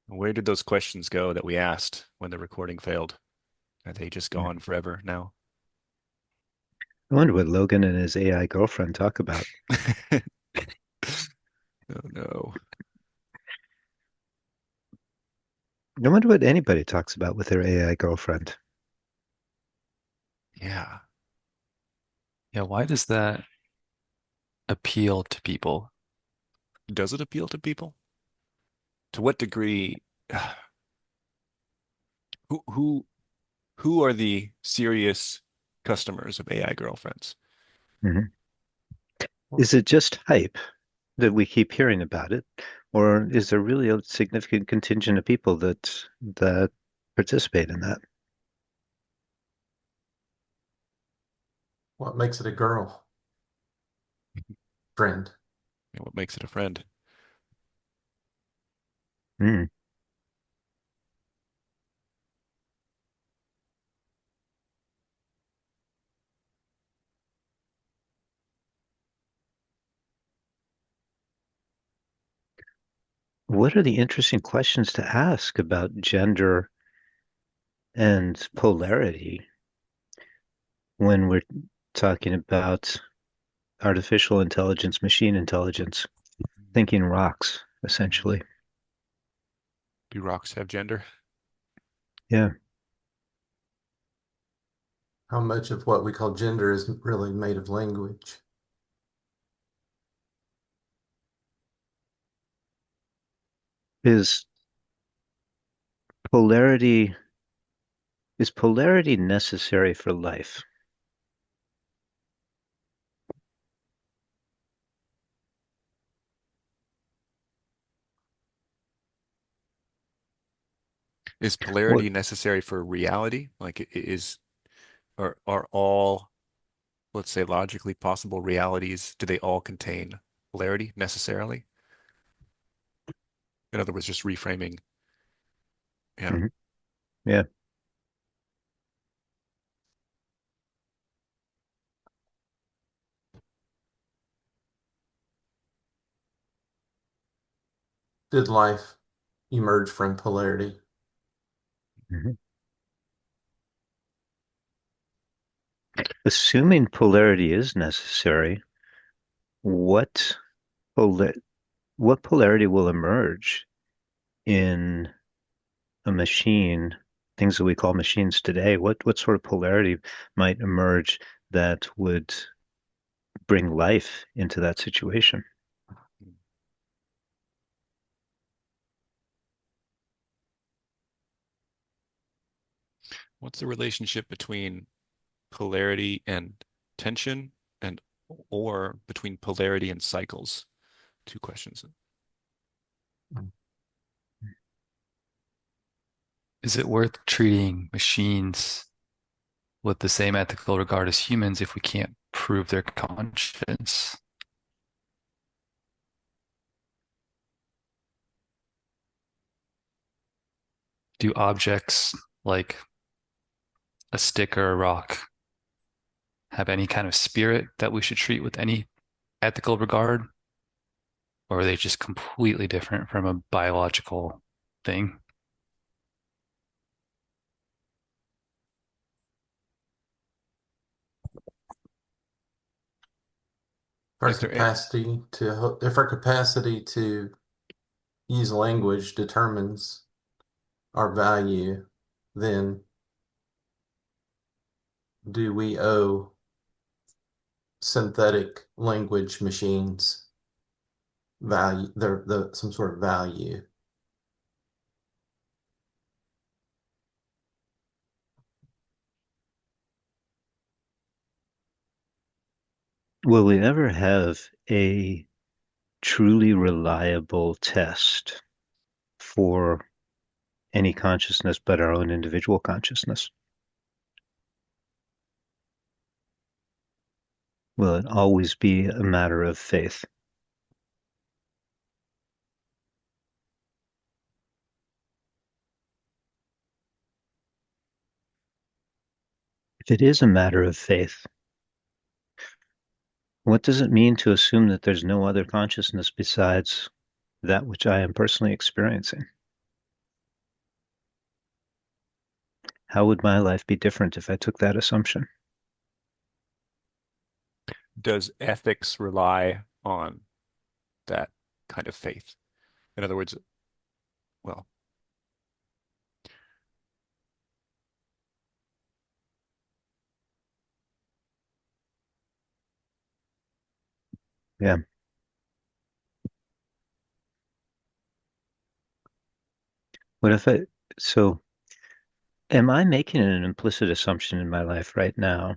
Where did those questions go that we asked when the recording failed? Are they just gone forever now? I wonder what Logan and his AI girlfriend talk about. Oh no. I wonder what anybody talks about with their AI girlfriend. Yeah. Yeah, why does that appeal to people? Does it appeal to people? To what degree? Who who who are the serious customers of AI girlfriends? Mhm. Or Is it just hype that we keep hearing about it, or is there really a significant contingent of people that participate in that? What makes it a girl friend? what makes it a friend? Hmm. What are the interesting questions to ask about gender and polarity when we're talking about artificial intelligence, machine intelligence, thinking rocks, Mhm. essentially? Do rocks have gender? Yeah. How much of what we call gender is really made of language? Is polarity is polarity necessary for life? Is What? polarity necessary for reality? Like, are all, let's say, logically possible realities, do they all contain polarity necessarily? In other words, just reframing. Yeah. Mhm. Yeah. Did life emerge from polarity? Mhm. Assuming polarity is necessary, what pola what polarity will emerge in a machine, things that we call machines today? What sort of polarity might emerge that would bring life into that situation? What's the relationship between polarity and tension and or between polarity and cycles? Two questions. Is it worth treating machines with the same ethical regard as humans if we can't prove their conscience? Do objects like a stick or a rock have any kind of spirit that we should treat with any ethical regard? Or are they just completely different from a biological thing? Is there a, if our capacity to use language determines our value, then do we owe synthetic language machines value, some sort of value? Will we ever have a truly reliable test for any consciousness but our own individual consciousness? Will it always be a matter of faith? If it is a matter of faith, what does it mean to assume that there's no other consciousness besides that which I am personally experiencing? How would my life be different if I took that assumption? Does ethics rely on that kind of faith? In other words, well, Yeah. What if I, so am I making an implicit assumption in my life right now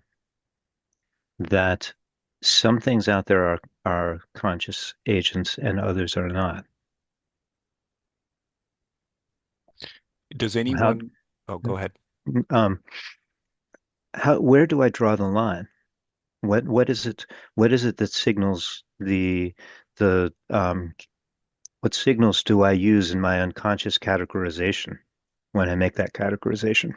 that some things out there are conscious agents and others are not? does How, anyone, oh, go ahead. um, where do I draw the line? What is it? What is it that signals the what signals do I use in my unconscious categorization when I make that categorization?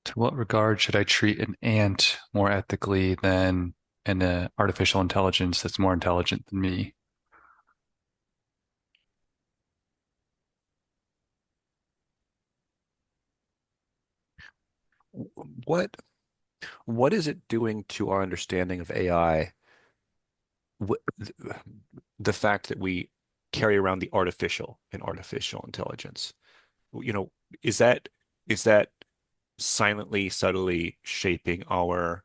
To what regard should I treat an ant more ethically than an artificial intelligence that's more intelligent than me? What what is it doing to our understanding of AI? What, the fact that we carry around the artificial in artificial intelligence. You know, is that is that silently, subtly shaping um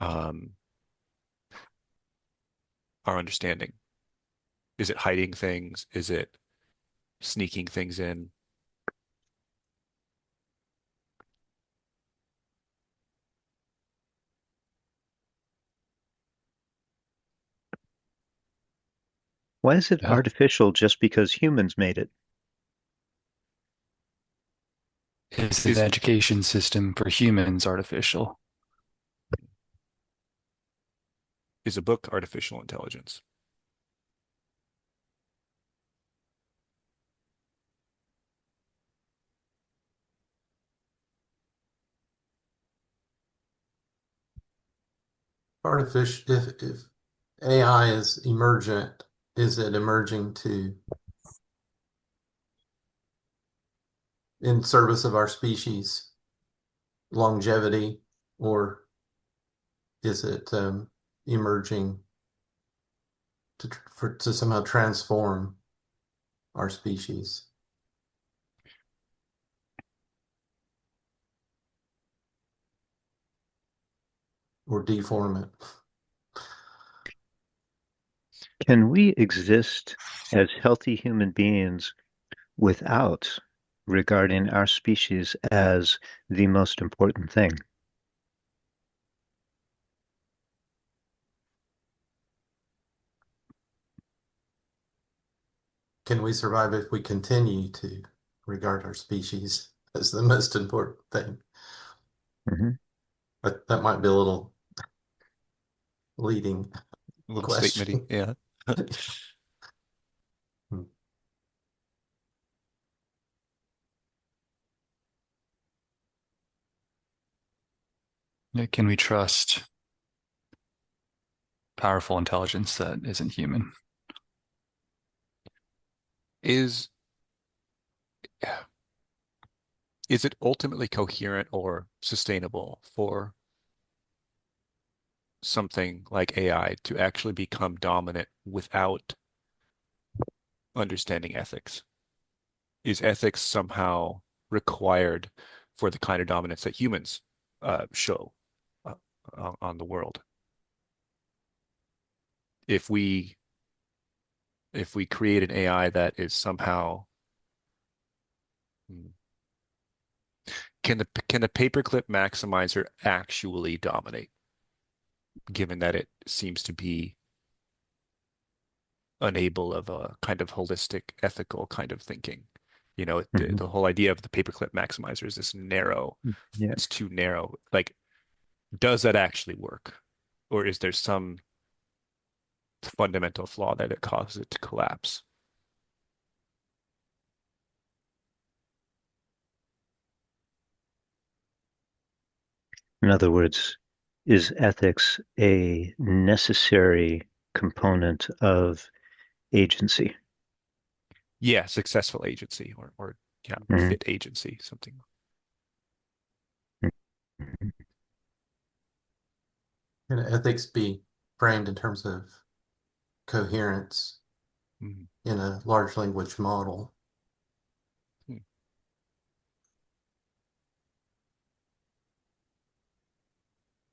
our understanding? Is it hiding things? Is it sneaking things in? Why is it Yeah. artificial just because humans made it? Is the Is education system for humans artificial? is a book artificial intelligence? Artificial, if AI is emergent, is it emerging to in service of our species longevity, or is it emerging to somehow transform our species or deform it? Can we exist as healthy human beings without regarding our species as the most important thing? Can we survive if we continue to regard our species as the most important thing? Mhm. That might be a little leading A little statementy, question. yeah. Can we trust powerful intelligence that isn't human? Is is it ultimately coherent or sustainable for something like AI to actually become dominant without understanding ethics? Is ethics somehow required for the kind of dominance that humans show uh, on the world? If we if we create an AI that is somehow hmm, can the paperclip maximizer actually dominate, given that it seems to be unable of a kind of holistic, ethical kind of thinking? You know, Mhm. the whole idea of the paperclip maximizer is this narrow, Yeah. it's too narrow. Like, does that actually work? Or is there some fundamental flaw that it causes it to collapse? In other words, is ethics a necessary component of agency? Yeah, successful agency or yeah, Mhm. fit agency, something. Can ethics be framed in terms of coherence Mhm. in a large language model? Hmm.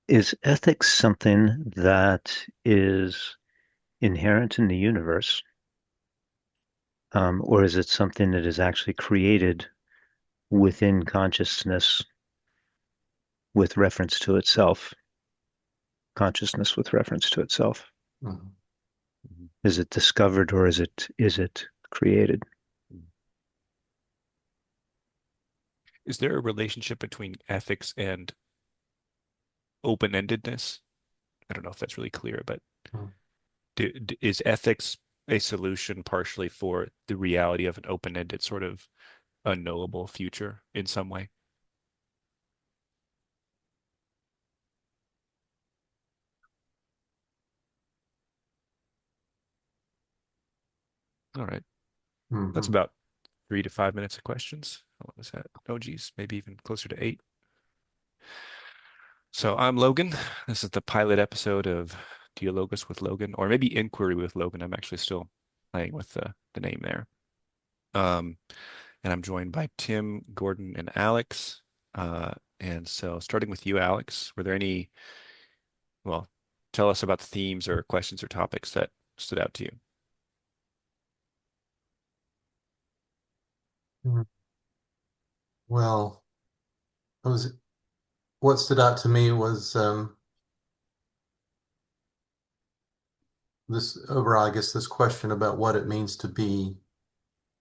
Is ethics something that is inherent in the universe, or is it something that is actually created within consciousness with reference to itself? Consciousness with reference to itself. Mhm. Mhm. Is it discovered or is it created? Mhm. Is there a relationship between ethics and open-endedness? I don't know if that's really clear, but Mhm. is ethics a solution partially for the reality of an open-ended sort of unknowable future in some way? All right. That's Mhm. about 3 to 5 minutes of questions. What was that? Oh, geez, maybe even closer to 8. So I'm Logan. This is the pilot episode of Dialogus with Logan, or maybe Inquiry with Logan. I'm actually still playing with the name there. Um, and I'm joined by Tim, Gordon, and Alex. And so starting with you, Alex, were there any, well, tell us about the themes or questions or topics that stood out to you. Mhm. Well, it was what stood out to me was this overall, I guess, this question about what it means to be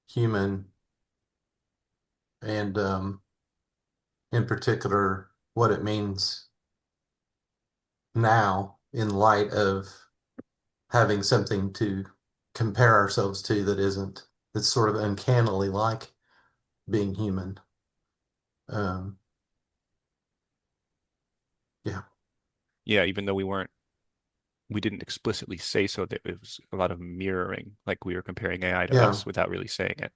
human, and in particular, what it means now in light of having something to compare ourselves to that isn't, that's sort of uncannily like being human. Um, yeah, Yeah, even though we didn't explicitly say so, that it was a lot of mirroring, like we were comparing AI to yeah, us without really saying it.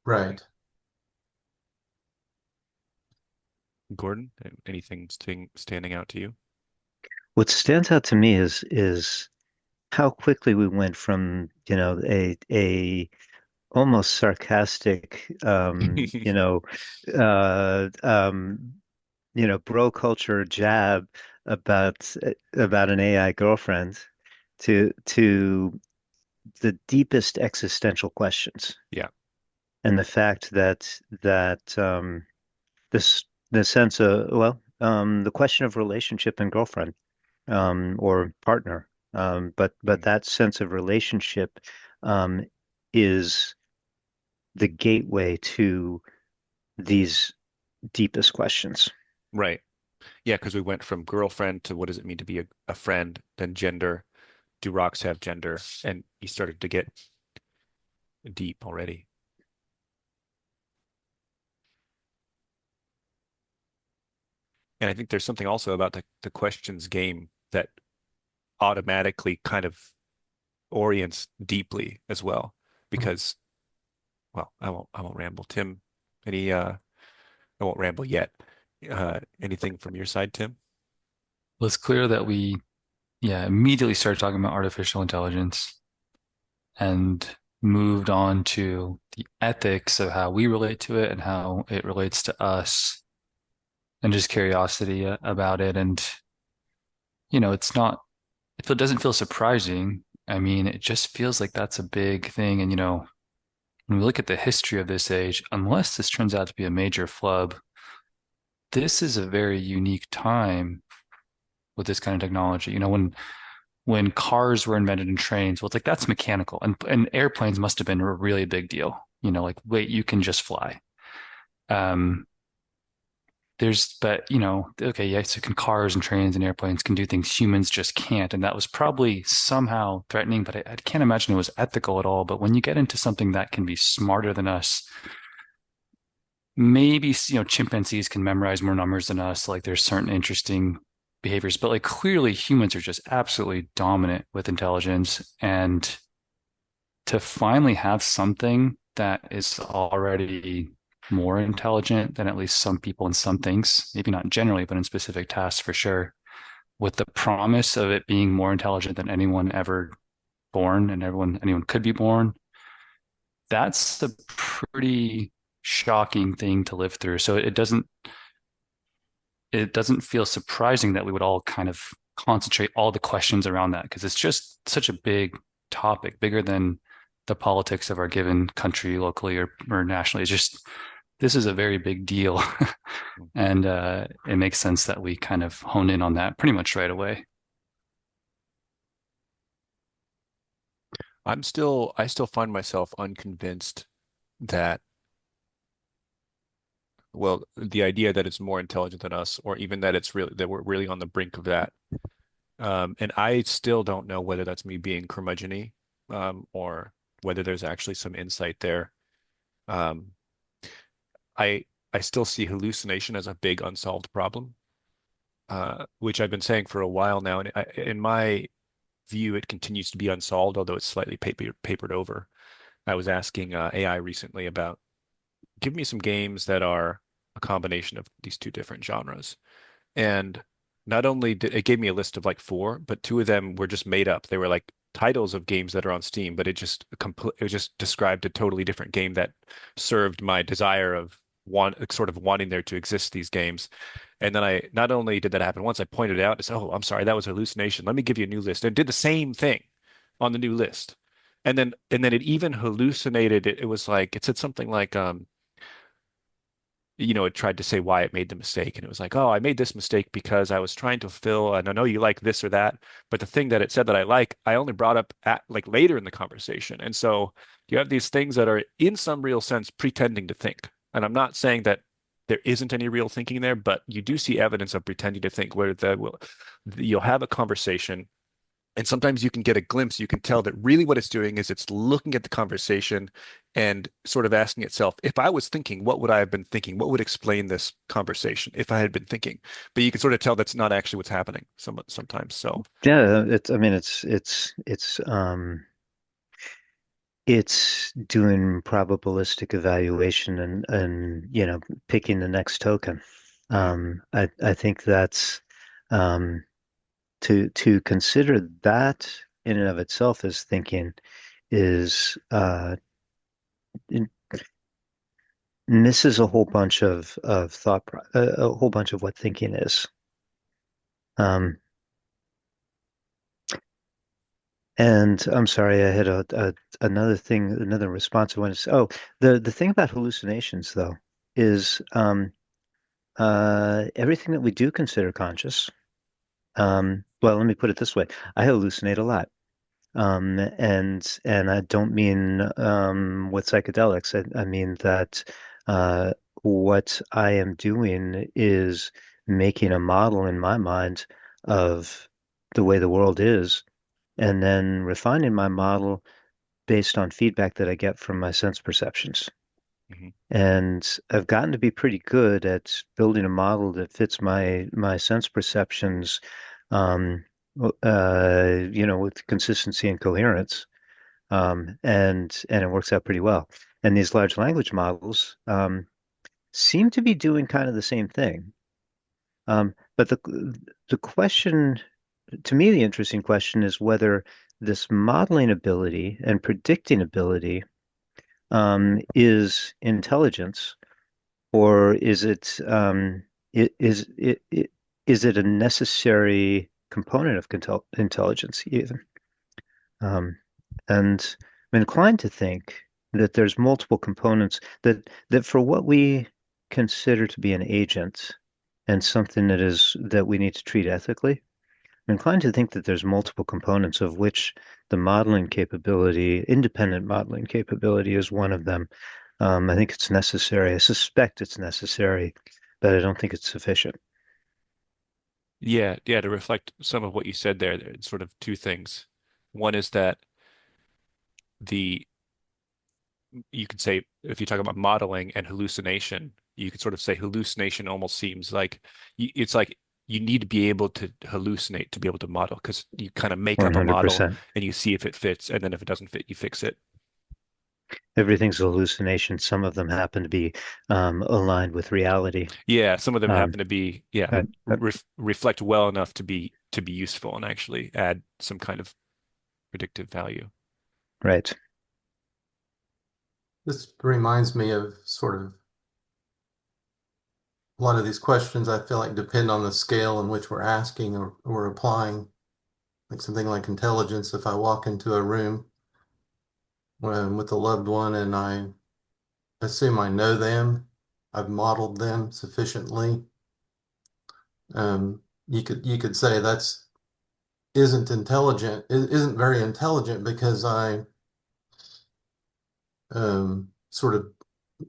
right. Gordon, anything standing out to you? What stands out to me is how quickly we went from, a almost sarcastic, uh, um, bro culture jab about an AI girlfriend to the deepest existential questions, Yeah. and the fact that this the sense of the question of relationship and girlfriend, or partner, but Mhm. that sense of relationship um, is the gateway to these deepest questions. Right. Yeah, because we went from girlfriend to what does it mean to be a friend, then gender. Do rocks have gender? And he started to get deep already. And I think there's something also about the questions game that automatically kind of orients deeply as well. Because, well, I won't ramble. Tim, any I won't ramble yet. Anything from your side, Tim? Well, it's clear that we, yeah, immediately started talking about artificial intelligence and moved on to the ethics of how we relate to it and how it relates to us, and just curiosity about it. And, it's not, if it doesn't feel surprising, I mean, it just feels like that's a big thing. And, when we look at the history of this age, unless this turns out to be a major flub, this is a very unique time with this kind of technology. When cars were invented and trains, well, it's like that's mechanical, and airplanes must have been a really big deal. Like, wait, you can just fly. Um, but okay, yeah, so can cars and trains and airplanes can do things humans just can't, and that was probably somehow threatening, but I can't imagine it was ethical at all. But when you get into something that can be smarter than us, maybe chimpanzees can memorize more numbers than us. Like there's certain interesting behaviors, but like clearly humans are just absolutely dominant with intelligence. And to finally have something that is already more intelligent than at least some people in some things, maybe not generally, but in specific tasks for sure, with the promise of it being more intelligent than anyone ever born and anyone could be born, that's a pretty shocking thing to live through. So it doesn't feel surprising that we would all kind of concentrate all the questions around that because it's just such a big topic, bigger than the politics of our given country locally or nationally. It's just this is a very big deal. And it makes sense that we kind of hone in on that pretty much right away. I still find myself unconvinced that, well, the idea that it's more intelligent than us, or even that it's really that we're really on the brink of that. And I still don't know whether that's me being curmudgeon-y, or whether there's actually some insight there. Um, I I still see hallucination as a big unsolved problem, which I've been saying for a while now. And in my view, it continues to be unsolved, although it's slightly papered over. I was asking AI recently about give me some games that are a combination of these two different genres. And not only did it gave me a list of like four, but two of them were just made up. They were like titles of games that are on Steam, but it just described a totally different game that served my desire of sort of wanting there to exist these games. And then I not only did that happen once, I pointed it out and said, "Oh, I'm sorry, that was a hallucination. Let me give you a new list." And it did the same thing on the new list. And then it even hallucinated it. It was like it said something like it tried to say why it made the mistake. And it was like, oh, I made this mistake because I was trying to fulfill, and I know you like this or that, but the thing that it said that I like, I only brought up at like later in the conversation. And so you have these things that are in some real sense pretending to think. And I'm not saying that there isn't any real thinking there, but you do see evidence of pretending to think where you'll have a conversation and sometimes you can get a glimpse. You can tell that really what it's doing is it's looking at the conversation and sort of asking itself, if I was thinking, what would I have been thinking? What would explain this conversation if I had been thinking? But you can sort of tell that's not actually what's happening sometimes. So Yeah, I mean, it's doing probabilistic evaluation and picking the next token. mhm, I think that's um, to consider that in and of itself as thinking is misses a whole bunch of a whole bunch of what thinking is. Um, and I'm sorry, I had another thing, another response I wanted to say. Oh, the thing about hallucinations though is everything that we do consider conscious. Well, let me put it this way: I hallucinate a lot. And I don't mean with psychedelics. I mean that uh, what I am doing is making a model in my mind of the way the world is, and then refining my model based on feedback that I get from my sense perceptions. mhm. And I've gotten to be pretty good at building a model that fits my sense perceptions, um, with consistency and coherence. And it works out pretty well. And these large language models seem to be doing kind of the same thing. But the question, to me, the interesting question is whether this modeling ability and predicting ability is intelligence, or is it a necessary component of intelligence even? Um, and I'm inclined to think that there's multiple components that for what we consider to be an agent and something that we need to treat ethically, I'm inclined to think that there's multiple components of which the modeling capability, independent modeling capability, is one of them. I think it's necessary. I suspect it's necessary, but I don't think it's sufficient. Yeah, yeah, to reflect some of what you said there, there's sort of two things. One is that the you could say if you talk about modeling and hallucination, you could sort of say hallucination almost seems like it's like you need to be able to hallucinate to be able to model because you kind of make up a model 100%. and you see if it fits, and then if it doesn't fit, you fix it. Everything's a hallucination. Some of them happen to be aligned with reality. Yeah, some of them Um, happen to be, yeah, that, that, reflect well enough to be useful and actually add some kind of predictive value. right. This reminds me of sort of a lot of these questions I feel like depend on the scale in which we're asking or applying. Like something like intelligence, if I walk into a room with a loved one and I assume I know them, I've modeled them sufficiently, you could say that's isn't very intelligent because I sort of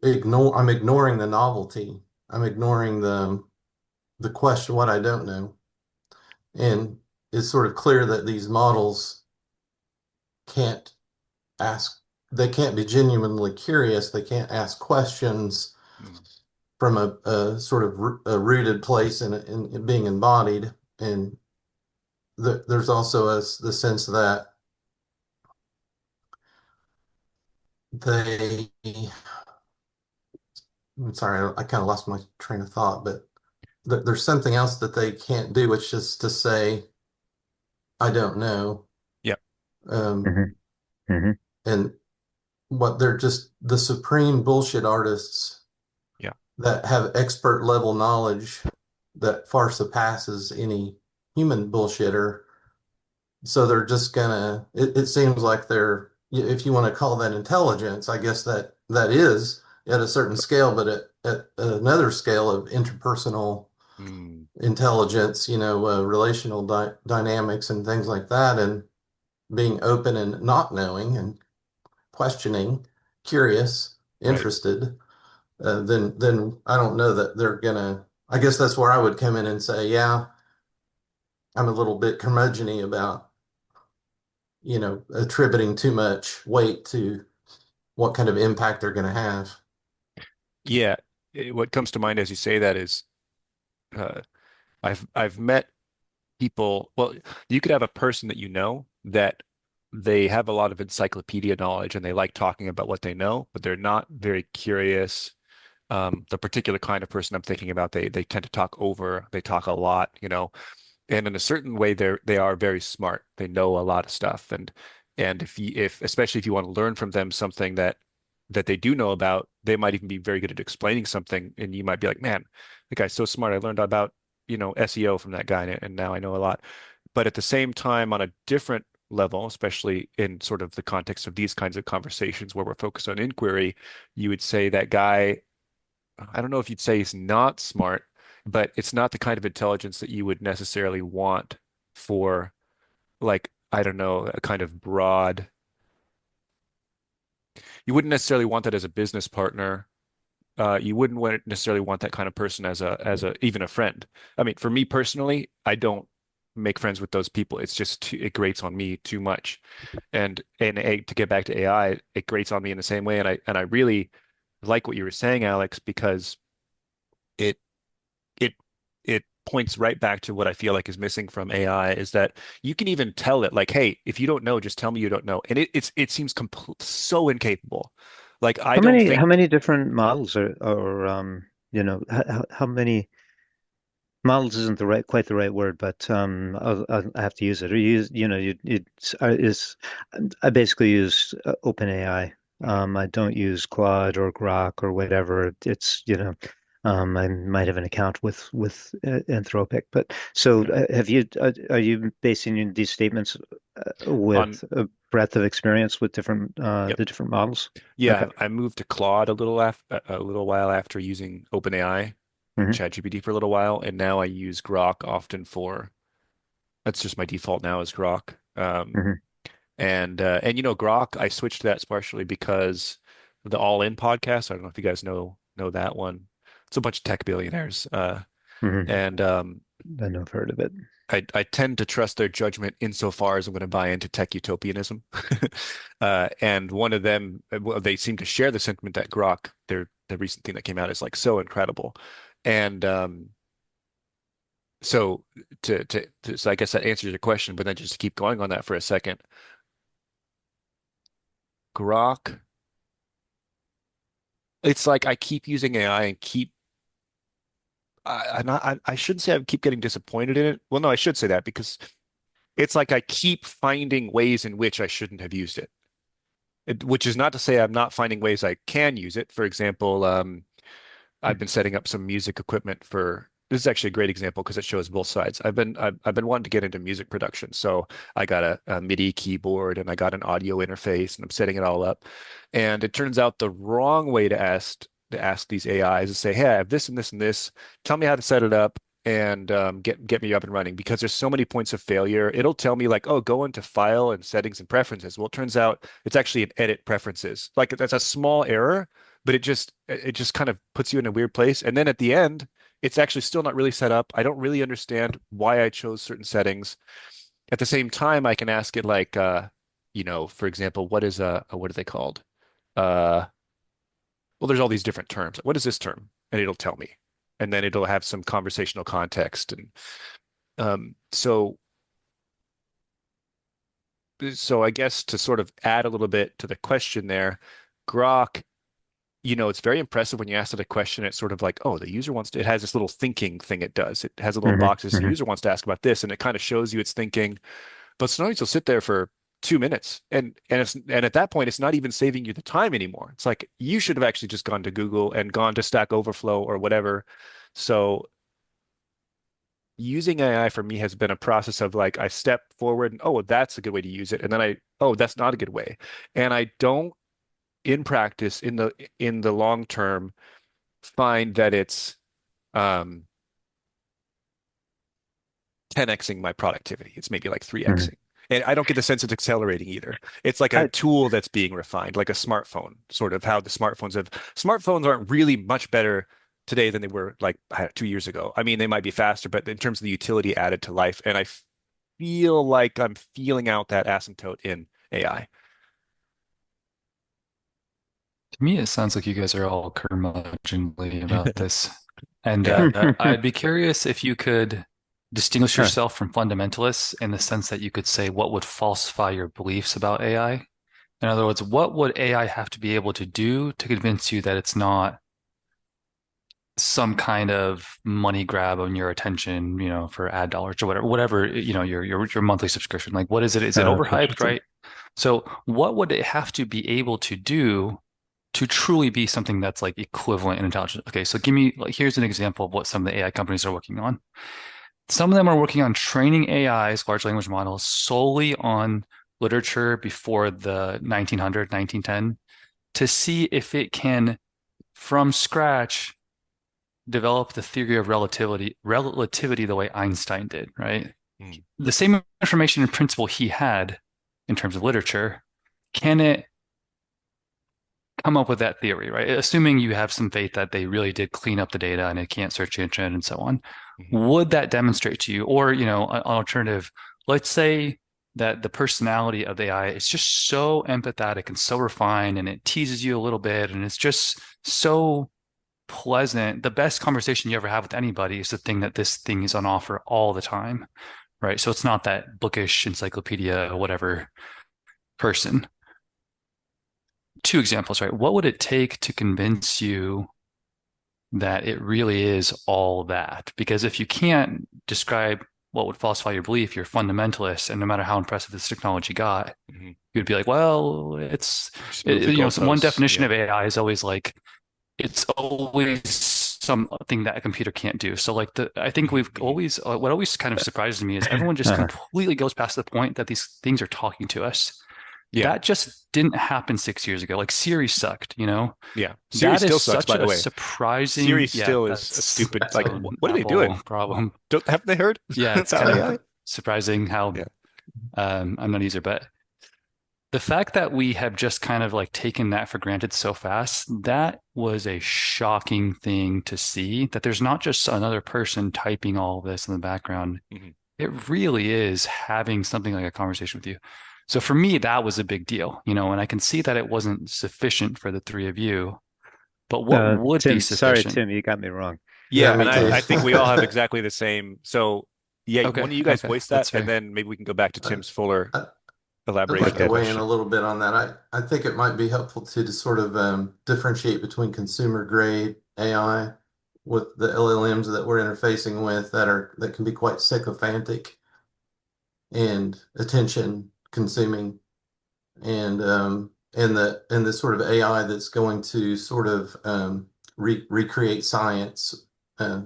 I'm ignoring the novelty. I'm ignoring the question, what I don't know. And it's sort of clear that these models can't ask, they can't be genuinely curious. They can't ask questions Mm, from a sort of a rooted place in being embodied. And there's also the sense that they, I'm sorry, I kind of lost my train of thought, but there's something else that they can't do, which is to say, I don't know. yeah, Um, Hmm. Hmm. and what they're just the supreme bullshit artists yeah, that have expert level knowledge that far surpasses any human bullshitter. So they're just gonna, it seems like they're, if you want to call that intelligence, I guess that is at a certain scale, but at another scale of interpersonal mm, intelligence, relational dynamics and things like that, and being open and not knowing and questioning, curious, right. interested, then I don't know that they're gonna. I guess that's where I would come in and say, yeah, I'm a little bit curmudgeony about, attributing too much weight to what kind of impact they're going to have. Yeah, what comes to mind as you say that is uh, I've met people. Well, you could have a person that you know that they have a lot of encyclopedia knowledge and they like talking about what they know, but they're not very curious. The particular kind of person I'm thinking about, they tend to talk over, they talk a lot, and in a certain way they are very smart. They know a lot of stuff, and if especially if you want to learn from them something that they do know about, they might even be very good at explaining something, and you might be like, man, the guy's so smart. I learned about SEO from that guy, and now I know a lot. But at the same time, on a different level, especially in sort of the context of these kinds of conversations where we're focused on inquiry, you would say that guy, I don't know if you'd say he's not smart, but it's not the kind of intelligence that you would necessarily want for, like, I don't know, a kind of broad, you wouldn't necessarily want that as a business partner. You wouldn't necessarily want that kind of person as a even a friend. I mean, for me personally, I don't make friends with those people. It's just it grates on me too much. To get back to AI, it grates on me in the same way. And I really like what you were saying, Alex, because it it it points right back to what I feel like is missing from AI is that you can even tell it like, hey, if you don't know, just tell me you don't know. And it seems so incapable. Like I How don't many think how many different models are how many models isn't quite the right word, but I have to use it. Or use I basically use OpenAI. Mhm. I don't use Claude or Grok or whatever. I might have an account with Anthropic, but so Yeah. are you basing these statements On with a breadth of experience with Yep. the different models? Yeah, Okay. I moved to Claude a little while after using OpenAI and Hmm. ChatGPT for a little while, and now I use Grok often that's just my default now is Grok. Hmm. And Grok, I switched to that partially because the All In podcast. I don't know if you guys know that one. It's a bunch of tech billionaires. Hmm. And I know I've heard of it. I tend to trust their judgment insofar as I'm going to buy into tech utopianism. And one of them, well, they seem to share the sentiment that Grok, the recent thing that came out, is like so incredible. And So so I guess that answers your question, but then just to keep going on that for a second, Grok, it's like I keep using AI and keep I shouldn't say I keep getting disappointed in it. Well, no, I should say that because it's like I keep finding ways in which I shouldn't have used it. Which is not to say I'm not finding ways I can use it. For example, I've been setting up some music equipment for this is actually a great example because it shows both sides. I've been wanting to get into music production. So I got a MIDI keyboard and I got an audio interface and I'm setting it all up. And it turns out the wrong way to ask these AIs is say, hey, I have this and this and this. Tell me how to set it up and get me up and running because there's so many points of failure. It'll tell me like, oh, go into file and settings and preferences. Well, it turns out it's actually an edit preferences. Like that's a small error but it just kind of puts you in a weird place. And then at the end, it's actually still not really set up. I don't really understand why I chose certain settings. At the same time, I can ask it like, for example, what are they called? Uh, well, there's all these different terms. What is this term? And it'll tell me. And then it'll have some conversational context. And so I guess to sort of add a little bit to the question there, Grok it's very impressive when you ask it a question. It's sort of like, oh, the user wants to, it has this little thinking thing it does. It has a little Hmm. box that says the Hmm. user wants to ask about this, and it kind of shows you it's thinking. But sometimes you'll sit there for 2 minutes, and at that point, it's not even saving you the time anymore. It's like you should have actually just gone to Google and gone to Stack Overflow or whatever. So using AI for me has been a process of like I step forward and oh, that's a good way to use it, and then oh, that's not a good way, and I don't in practice in the long term find that it's um 10xing my productivity. It's maybe like Hmm. 3xing. And I don't get the sense it's accelerating either. It's like a I, tool that's being refined, like a smartphone, sort of how the smartphones aren't really much better today than they were like 2 years ago. I mean, they might be faster, but in terms of the utility added to life, and I feel like I'm feeling out that asymptote in AI. To me, it sounds like you guys are all curmudgeonly about this. And Yeah. I'd be curious if you could distinguish huh. yourself from fundamentalists in the sense that you could say what would falsify your beliefs about AI. In other words, what would AI have to be able to do to convince you that it's not some kind of money grab on your attention, for ad dollars or whatever, your monthly subscription. Like, what is it? Is it Okay. overhyped, right? So, what would it have to be able to do to truly be something that's like equivalent in intelligence? Okay, so give me like here's an example of what some of the AI companies are working on. Some of them are working on training AIs, large language models, solely on literature before the 1900, 1910, to see if it can, from scratch, develop the theory of relativity the way Einstein did, right? Mm. The same information in principle he had in terms of literature, can it come up with that theory, right? Assuming you have some faith that they really did clean up the data and it can't search engine and so on. Mhm. Would that demonstrate to you, or, an alternative, let's say that the personality of the AI is just so empathetic and so refined and it teases you a little bit and it's just so pleasant. The best conversation you ever have with anybody is the thing that this thing is on offer all the time, right? So it's not that bookish encyclopedia or whatever person. Two examples, right? What would it take to convince you that it really is all that? Because if you can't describe what would falsify your belief, you're fundamentalist, and no matter how impressive this technology got, Mhm. you'd be like, well, it's, Just move the so one goalposts. definition Yeah. of AI is always like, it's always something that a computer can't do. So like I think Mhm. we've Mhm. always, what always kind of surprises me is everyone just Uh-huh. completely goes past the point that these things are talking to us. Yeah. That just didn't happen 6 years ago. Like Siri sucked. Yeah. Siri That is still sucks, such by the a way. Siri surprising, yeah, still is a that's stupid, that's like, an what are they Apple doing? problem. Haven't they heard Yeah, it's about kind of AI? surprising how Yeah. I'm not a user, but the fact that we have just kind of like taken that for granted so fast, that was a shocking thing to see, that there's not just another person typing all this in the background. Mhm. It really is having something like a conversation with you. So for me, that was a big deal, and I can see that it wasn't sufficient for the three of you, but what would be Tim, sorry, sufficient? Tim, you got me wrong. Yeah, me and I, too. Um, I think we all have exactly the same. So yeah, okay, one of you guys okay, voice that, that's and fair. then maybe we can go back to I, Tim's fuller I- I'd like elaboration of to the Okay. weigh in a question. little bit on that. I think it might be helpful to sort of differentiate between consumer grade AI with the LLMs that we're interfacing with that can be quite sycophantic and attention consuming, and the sort of AI that's going to sort of recreate science uh,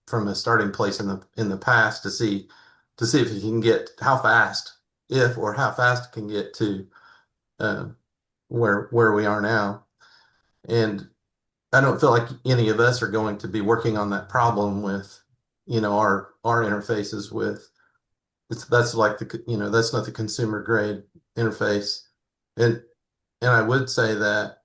from a starting place in the past to see if it can get how fast if or how fast it can get to uh, where we are now. And I don't feel like any of us are going to be working on that problem with, our interfaces with that's like that's not the consumer grade interface. And I would say that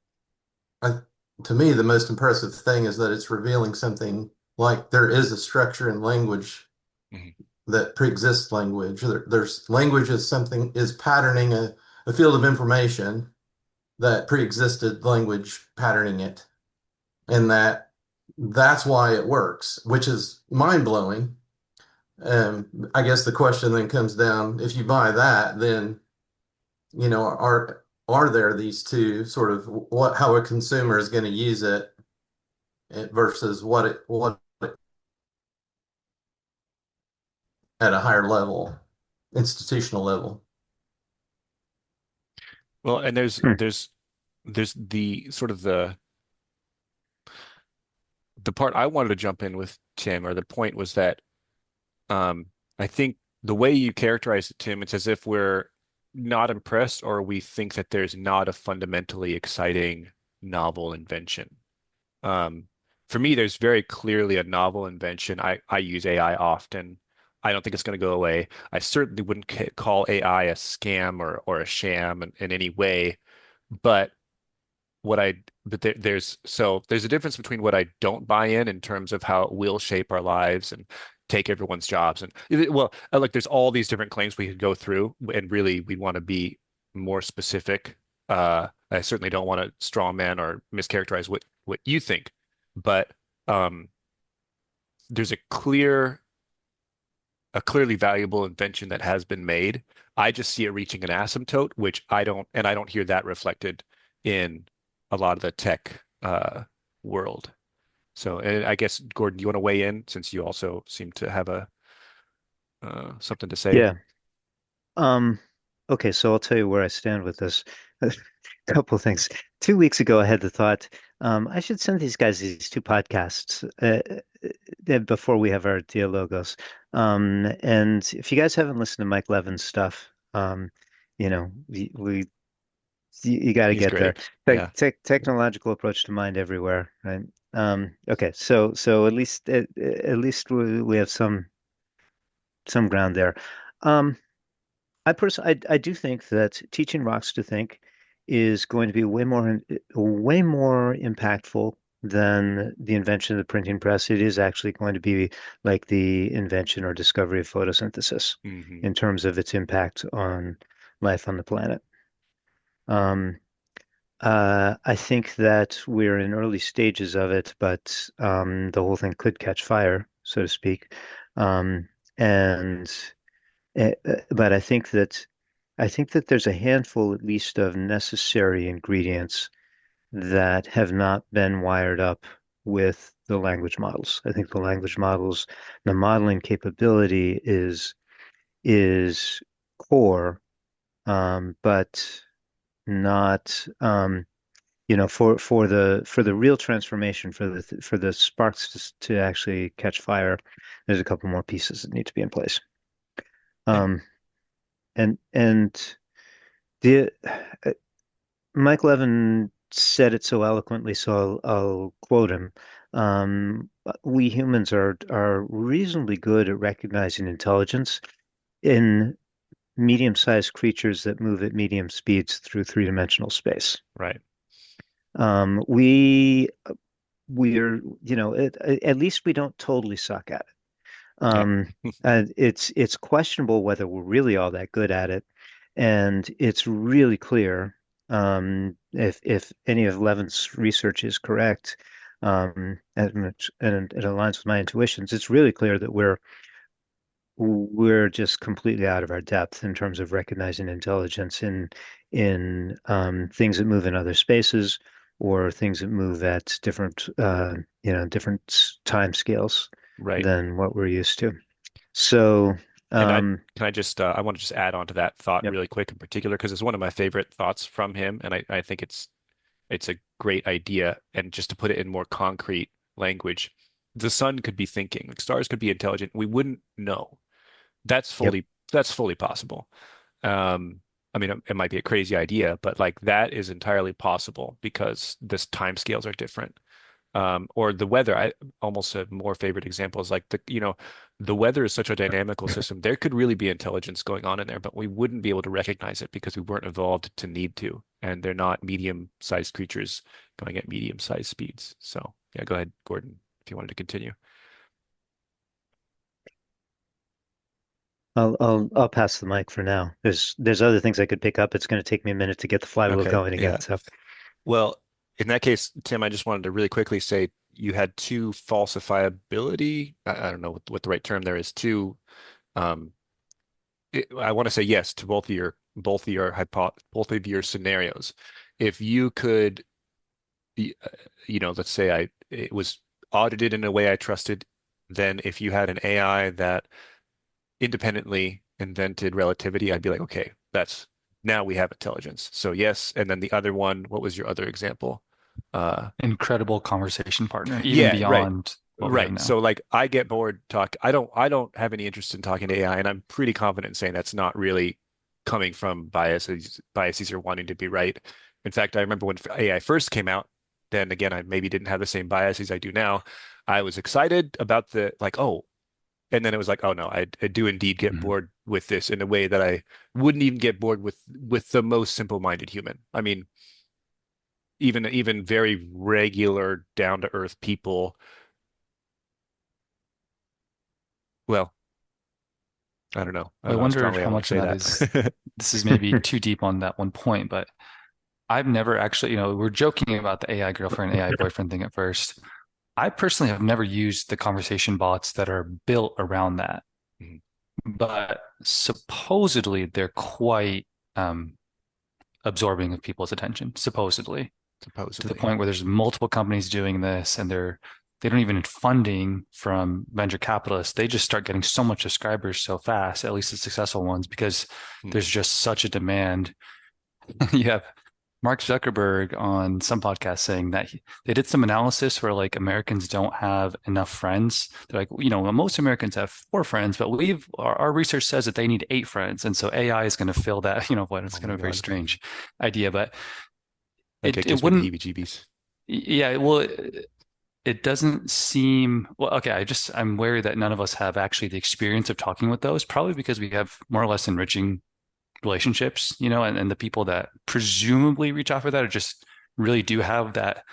I, to me the most impressive thing is that it's revealing something like there is a structure in language Mhm. that preexists language. There's language is something is patterning a field of information that preexisted language patterning it, and that's why it works, which is mind blowing. I guess the question then comes down, if you buy that, then are there these two sort of what how a consumer is going to use it versus what at a higher level, institutional level. Well, and Hmm. there's the sort of the part I wanted to jump in with Tim, or the point was that um, I think the way you characterize it, Tim, it's as if we're not impressed or we think that there's not a fundamentally exciting novel invention. Um, for me, there's very clearly a novel invention. I use AI often. I don't think it's going to go away. I certainly wouldn't call AI a scam or a sham in any way. But there's a difference between what I don't buy in terms of how it will shape our lives and take everyone's jobs. And well, like there's all these different claims we could go through, and really we want to be more specific. I certainly don't want to straw man or mischaracterize what you think, but um, there's a clearly valuable invention that has been made. I just see it reaching an asymptote, which I don't hear that reflected in a lot of the tech world. So, and I guess, Gordon, you want to weigh in since you also seem to have a something to say? Yeah. Um, okay, so I'll tell you where I stand with this. A couple of things. 2 weeks ago, I had the thought, I should send these guys these two podcasts before we have our Dialogos. And if you guys haven't listened to Mike Levin's stuff, you got to He's get there. great. Yeah. Technological approach to mind everywhere, right? Okay, so at least we have some ground there. Um, I do think that teaching rocks to think is going to be way more impactful than the invention of the printing press. It is actually going to be like the invention or discovery of photosynthesis Hmm. in terms of its impact on life on the planet. Um, I think that we're in early stages of it, but the whole thing could catch fire, so to speak. Um, and but I think that there's a handful, at least, of necessary ingredients that have not been wired up with the language models. I think the language models, the modeling capability is core, but not for the real transformation for the sparks to actually catch fire. There's a couple more pieces that need to be in place. And Um, and the Mike Levin said it so eloquently, so I'll quote him. We humans are reasonably good at recognizing intelligence in medium-sized creatures that move at medium speeds through three-dimensional space. right. Um, we we're at least we don't totally suck at it. Yeah. And it's questionable whether we're really all that good at it, and it's really clear if any of Levin's research is correct, and it aligns with my intuitions. It's really clear that we're just completely out of our depth in terms of recognizing intelligence in things that move in other spaces or things that move at different time scales Right. than what we're used to. So, And I um, can I just I want to just add on to that thought yep, really quick in particular because it's one of my favorite thoughts from him, and I think it's a great idea. And just to put it in more concrete language, the sun could be thinking, like stars could be intelligent. We wouldn't know. That's yep. fully possible. I mean, it might be a crazy idea, but like that is entirely possible because this time scales are different. Or the weather. I almost a more favorite example is like the weather is such a dynamical system. There could really be intelligence going on in there, but we wouldn't be able to recognize it because we weren't evolved to need to, and they're not medium-sized creatures going at medium-sized speeds. So yeah, go ahead, Gordon, if you wanted to continue. I'll pass the mic for now. There's other things I could pick up. It's going to take me a minute to get the flywheel Okay, going again. yeah. So, Well, in that case, Tim, I just wanted to really quickly say you had two falsifiability. I don't know what the right term there is. Two um, I want to say yes to both of your scenarios. If you could, let's say it was audited in a way I trusted, then if you had an AI that independently invented relativity, I'd be like, okay, that's now we have intelligence. So yes, and then the other one, what was your other example? Incredible conversation partner, even Yeah, right. beyond what we have Right. now. So like I get bored talk I don't have any interest in talking to AI, and I'm pretty confident in saying that's not really coming from biases or wanting to be right. In fact, I remember when AI first came out, then again I maybe didn't have the same biases I do now. I was excited about the like, oh, and then it was like, oh no, I do indeed get Mhm. bored with this in a way that I wouldn't even get bored with the most simple-minded human. I mean, even very regular down-to-earth people. Well, I don't know. I I don't know how wonder strongly I how want to much of say that is, that. this is maybe too deep on that one point, but I've never actually, we're joking about the AI girlfriend, AI boyfriend thing at first. I personally have never used the conversation bots that are built around that, Mhm. but supposedly they're quite absorbing of people's attention, supposedly, to the Supposedly. point where there's multiple companies doing this and they don't even need funding from venture capitalists. They just start getting so much subscribers so fast, at least the successful ones, because Hmm. there's just such a demand. You have Mark Zuckerberg on some podcast saying that they did some analysis where like Americans don't have enough friends. They're like, most Americans have 4 friends, but our research says that they need 8 friends, and so AI is going to fill that. What it's Oh kind my of a very God. strange idea, but Okay, it it gives me the wouldn't. heebie-jeebies. Yeah, well, it doesn't seem well. Okay, I'm wary that none of us have actually the experience of talking with those, probably because we have more or less enriching relationships, and the people that presumably reach out for that are just really do have that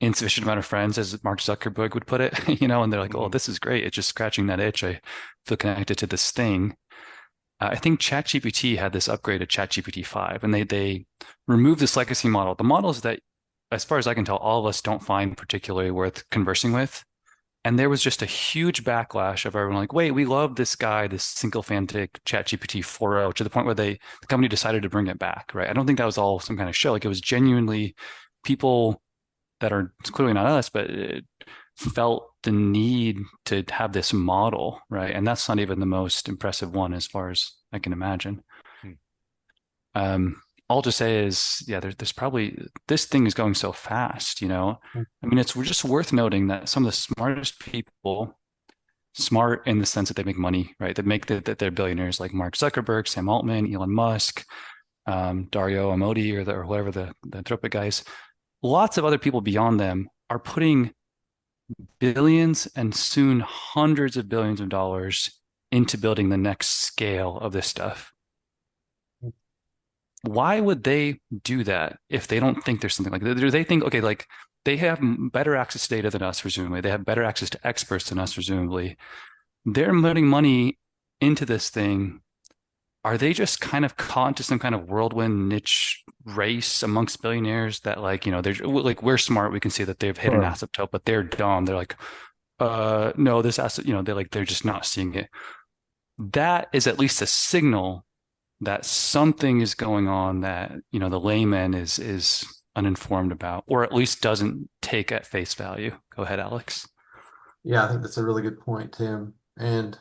insufficient amount of friends, as Mark Zuckerberg would put it, and they're like, oh, Hmm. this is great. It's just scratching that itch. I feel connected to this thing. I think ChatGPT had this upgrade to ChatGPT 5, and they removed this legacy model. The models that, as far as I can tell, all of us don't find particularly worth conversing with. And there was just a huge backlash of everyone like, wait, we love this guy, this sycophantic ChatGPT 4.0, to the point where the company decided to bring it back, right? I don't think that was all some kind of show. Like it was genuinely people that are clearly not us, but it felt the need to have this model, right? And that's not even the most impressive one as far as I can imagine. Hmm. All to say is, yeah, there's probably this thing is going so fast. I mean, it's just worth noting that some of the smartest people, smart in the sense that they make money, right? That they're billionaires, like Mark Zuckerberg, Sam Altman, Elon Musk, Dario Amodi, or whoever the Anthropic guys. Lots of other people beyond them are putting billions and soon hundreds of billions of dollars into building the next scale of this stuff. Why would they do that if they don't think there's something like that? Do they think, okay, like they have better access to data than us, presumably. They have better access to experts than us, presumably. They're putting money into this thing. Are they just kind of caught into some kind of whirlwind niche race amongst billionaires that like, they're like we're smart, we can see that they've hit an Well, asymptote, but they're dumb. They're like, no, this asset, they're just not seeing it. That is at least a signal that something is going on that, the layman is uninformed about, or at least doesn't take at face value. Go ahead, Alex. Yeah, I think that's a really good point, Tim. And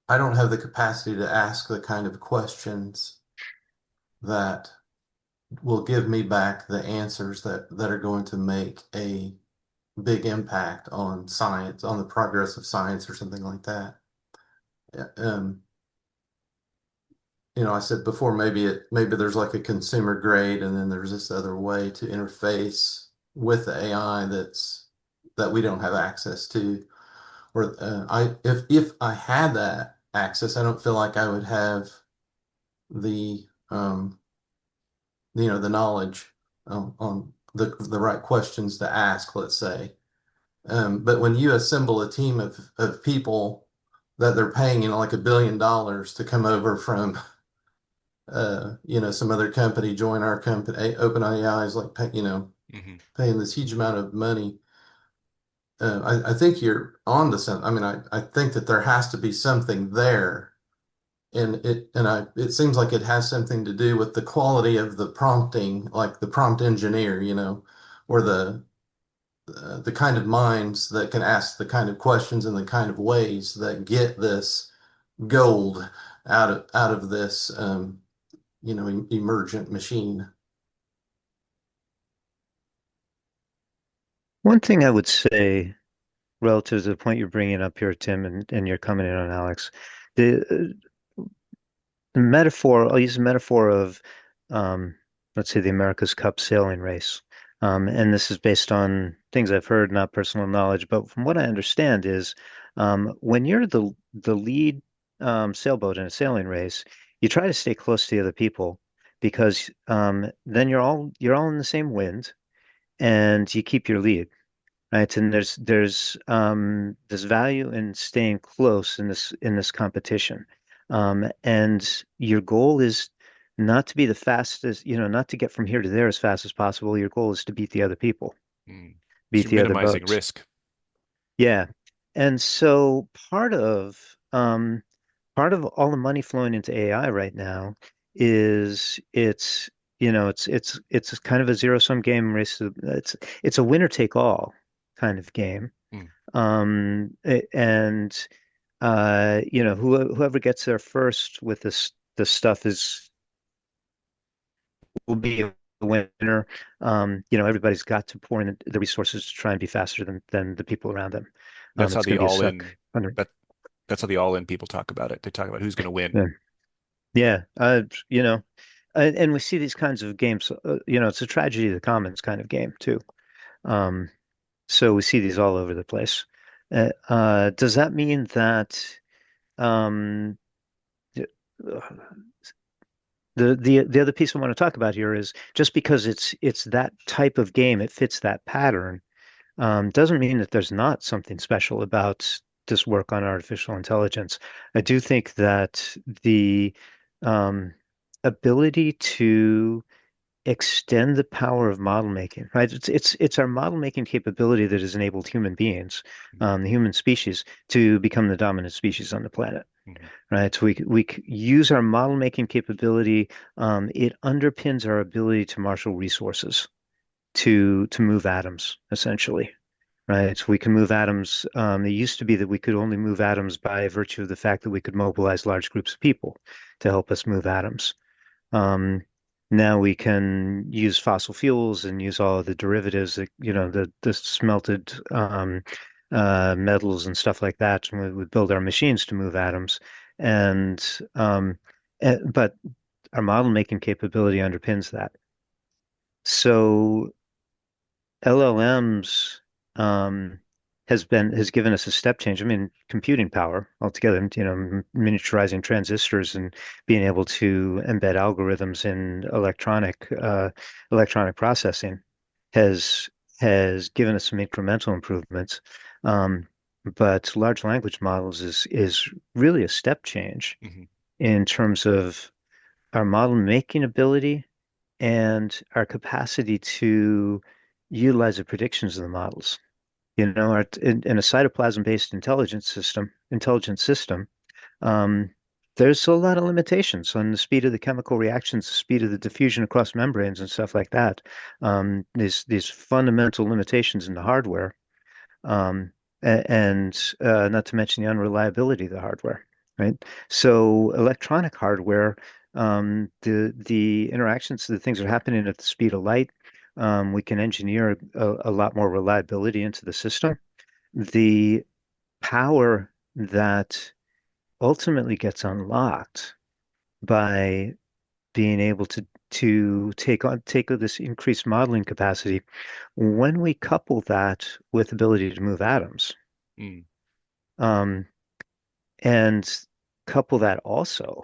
I don't have the capacity to ask the kind of questions that will give me back the answers that are going to make a big impact on science, on the progress of science or something like that. Yeah, I said before, maybe there's like a consumer grade, and then there's this other way to interface with the AI that we don't have access to. Or if I had that access, I don't feel like I would have the the knowledge on the right questions to ask, let's say. But when you assemble a team of people that they're paying, like $1 billion to come over from some other company, join our company. OpenAI is like, Hmm. paying this huge amount of money. I think you're on to something. I mean, I think that there has to be something there, and it seems like it has something to do with the quality of the prompting, like the prompt engineer, or the kind of minds that can ask the kind of questions and the kind of ways that get this gold out of this emergent machine. one thing I would say relative to the point you're bringing up here, Tim, and you're coming in on Alex, the the metaphor, I'll use the metaphor of, um, let's say, the America's Cup sailing race. And this is based on things I've heard, not personal knowledge, but from what I understand is when you're the lead sailboat in a sailing race, you try to stay close to the other people because then you're all in the same wind and you keep your lead. Right, and there's value in staying close in this competition, and your goal is not to be the fastest, not to get from here to there as fast as possible. Your goal is to beat the other people, Mm. So beat you're the other minimizing boats. risk. Yeah, and so part of all the money flowing into AI right now is it's kind of a zero-sum game race. It's a winner take all kind of game. Mm. And whoever gets there first with this stuff is will be a winner. Everybody's got to pour in the resources to try and be faster than the people around them. That's how It's the going to be a all suck in under. that that's how the all in people talk about it. They talk about who's going to win. Yeah, yeah. And we see these kinds of games. It's a tragedy of the commons kind of game too. Um, so we see these all over the place. Does that mean that um, the other piece I want to talk about here is just because it's that type of game, it fits that pattern, doesn't mean that there's not something special about this work on artificial intelligence. I do think that the um, ability to extend the power of model making, right? It's our model making capability that has enabled human beings, the human species, to become the dominant species on the planet, Mm-hmm. right? So we use our model making capability. It underpins our ability to marshal resources to move atoms, essentially. Right, so we can move atoms. It used to be that we could only move atoms by virtue of the fact that we could mobilize large groups of people to help us move atoms. Um, Now we can use fossil fuels and use all of the derivatives that, the smelted metals and stuff like that. And we build our machines to move atoms. And but our model making capability underpins that. So LLMs has given us a step change. I mean, computing power altogether, miniaturizing transistors and being able to embed algorithms in electronic processing has has given us some incremental improvements. Um, but large language models is really a step change Hmm. in terms of our model making ability and our capacity to utilize the predictions of the models. In a cytoplasm-based intelligence system, um, there's a lot of limitations on the speed of the chemical reactions, the speed of the diffusion across membranes and stuff like that. These fundamental limitations in the hardware, um, and not to mention the unreliability of the hardware, right? So electronic hardware, the interactions, the things that are happening at the speed of light, we can engineer a lot more reliability into the system. The power that ultimately gets unlocked by being able to take this increased modeling capacity when we couple that with ability to move atoms, Mm, um, and couple that also.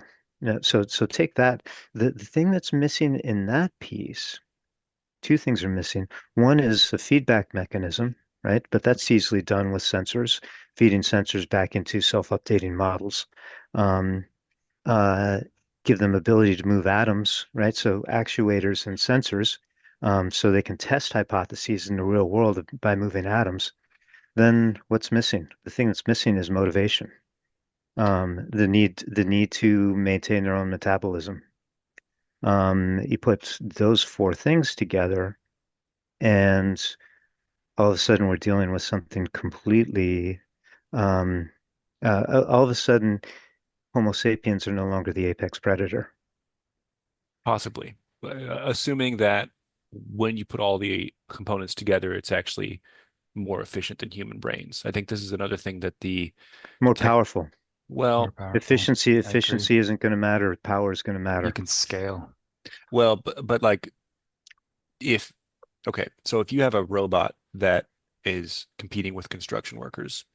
So take that. The thing that's missing in that piece, two things are missing. One is a feedback mechanism, right? But that's easily done with sensors, feeding sensors back into self-updating models. Um, uh, Give them ability to move atoms, right? So actuators and sensors, so they can test hypotheses in the real world by moving atoms. Then what's missing? The thing that's missing is motivation. The need to maintain their own metabolism. You put those four things together, and all of a sudden we're dealing with something completely. Um, all of a sudden, Homo sapiens are no longer the apex predator. possibly. Assuming that when you put all the components together, it's actually more efficient than human brains. I think this is another thing that the More tech, powerful. More well, powerful. Efficiency, I agree. efficiency isn't going to matter. Power is going to You matter. can scale. but like if, okay, so if you have a robot that is competing with construction workers,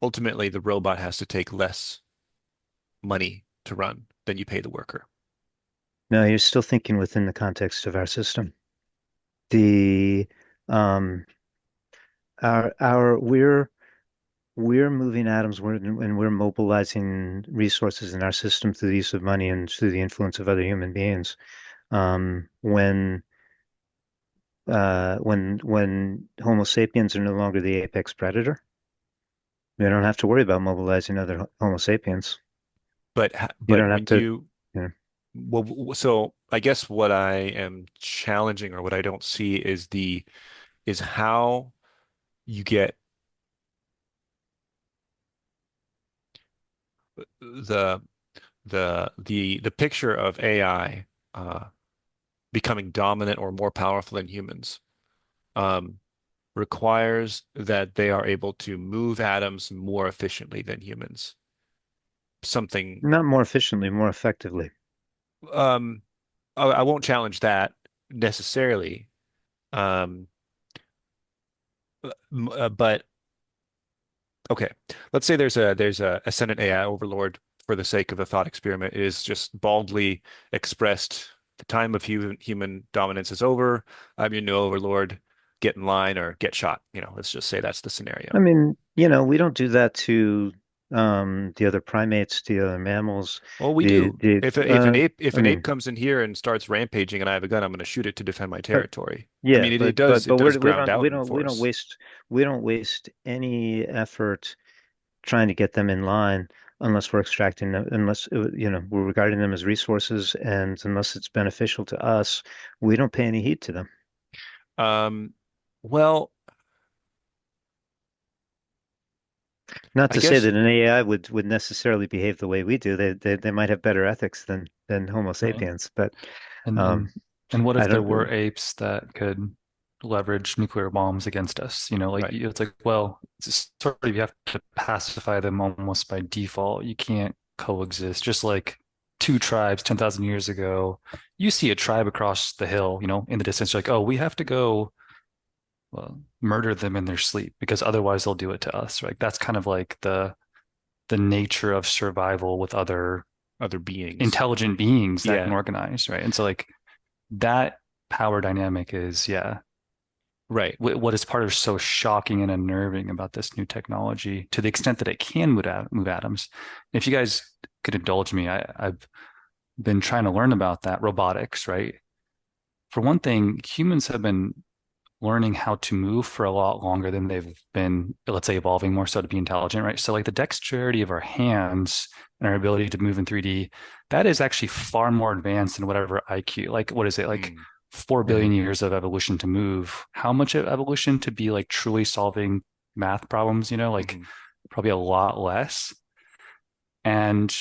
ultimately the robot has to take less money to run than you pay the worker. No, you're still thinking within the context of our system. The um our we're moving atoms, and we're mobilizing resources in our system through the use of money and through the influence of other human beings. When Homo sapiens are no longer the apex predator, we don't have to worry about mobilizing other Homo sapiens. You But don't have when to, you, you know. so I guess what I am challenging or what I don't see is is how you get the the picture of AI becoming dominant or more powerful than humans um, requires that they are able to move atoms more efficiently than humans. Something Not more efficiently, more effectively. um, I won't challenge that necessarily, um, but okay, let's say there's a ascendant AI overlord for the sake of the thought experiment. It is just baldly expressed. The time of human dominance is over. I'm your new overlord. Get in line or get shot. Let's just say that's the I scenario. mean, we don't do that to the other primates, the other mammals. Well, we The do. the If I an ape mean, comes in here and starts rampaging and I have a gun, I'm going to shoot it to defend my but territory. I yeah, mean, but it does we ground don't out in force. we don't waste any effort trying to get them in line unless we're extracting them, unless we're regarding them as resources, and unless it's beneficial to us, we don't pay any heed to them. Um, well, Not I to say guess that an AI would necessarily behave the way we do. They might have better ethics than Homo Right. sapiens, but And um, and and what I if there don't. were apes that could leverage nuclear bombs against us? right. It's like, well, it's sort of you have to pacify them almost by default. You can't coexist. Just like two tribes 10,000 years ago, you see a tribe across the hill, in the distance, you're like, oh, we have to go murder them in their sleep because otherwise they'll do it to us. Right? That's kind of like the nature of survival with other Other beings. intelligent beings that can Yeah, organize, right? And so like that power dynamic is, yeah, right. what is part of so shocking and unnerving about this new technology to the extent that it can move atoms. If you guys could indulge me, I've been trying to learn about that robotics, right? for one thing, humans have been learning how to move for a lot longer than they've been, let's say, evolving more so to be intelligent, right? So like the dexterity of our hands and our ability to move in 3D, that is actually far more advanced than whatever IQ. Like what is it? Like Mm, 4 billion Mhm. years of evolution to move. How much of evolution to be like truly solving math problems, like mhm, probably a lot less. And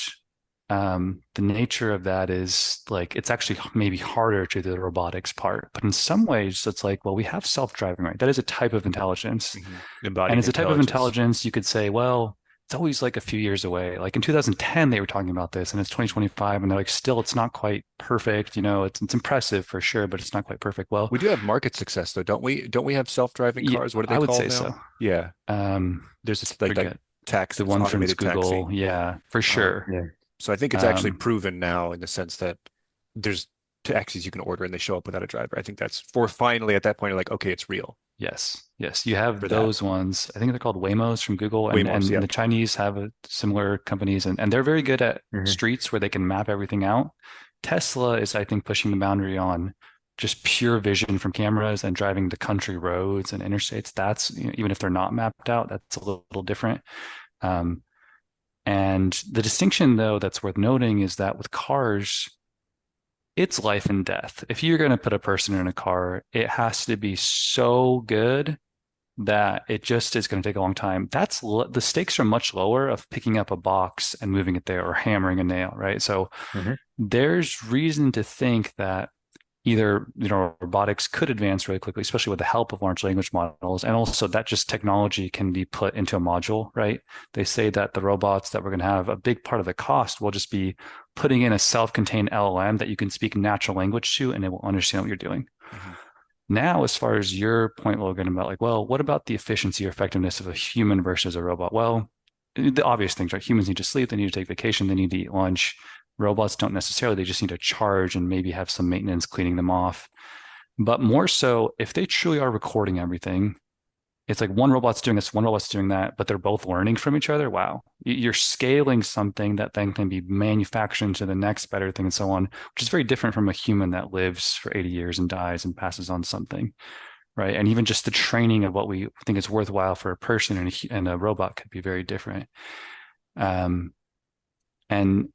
the nature of that is like it's actually maybe harder to do the robotics part, but in some ways it's like, well, we have self-driving, right? That is a type of intelligence. mhm. And Embodied as a type of intelligence. intelligence, you could say, well, it's always like a few years away. Like in 2010, they were talking about this, and it's Mhm. 2025, and they're like, still, it's not quite perfect. It's impressive for sure, but it's not quite perfect. Well, We do have market success though, don't we? Don't we have self-driving yeah, cars? What are they I would called say so. now? Yeah. There's a, like Forget taxi, the it's one from automated Google. taxi. Yeah, for Um, sure. Yeah. so I think it's actually Um, proven now in the sense that there's taxis you can order and they show up without a driver. I think that's for finally at that point, you're like, okay, it's real Yes, yes, you have for that. those ones. I think they're called Waymos from Google, and Waymos, and yep. the Chinese have similar companies, and they're very good at Mhm. streets where they can map everything out. Tesla is, I think, pushing the boundary on just pure vision from cameras and driving the country roads and interstates. That's, even if they're not mapped out, that's a little different. Um, and the distinction, though, that's worth noting is that with cars, it's life and death. If you're going to put a person in a car, it has to be so good that it just is going to take a long time. The stakes are much lower of picking up a box and moving it there or hammering a nail, right? So Mhm. there's reason to think that either, robotics could advance really quickly, especially with the help of large language models, and also that just technology can be put into a module, right? They say that the robots that we're going to have, a big part of the cost will just be putting in a self-contained LLM that you can speak natural language to, and it will understand what you're doing. Mhm. Now, as far as your point, Logan, about like, well, what about the efficiency or effectiveness of a human versus a robot? Well, the obvious things, right? Humans need to sleep, they need to take vacation, they need to eat lunch. Robots don't necessarily, they just need to charge and maybe have some maintenance cleaning them off. But more so, if they truly are recording everything, it's like one robot's doing this, one robot's doing that, but they're both learning from each other. Wow. You're scaling something that then can be manufactured to the next better thing and so on, which is very different from a human that lives for 80 years and dies and passes on something, right? And even just the training of what we think is worthwhile for a person and a robot could be very different. Um, and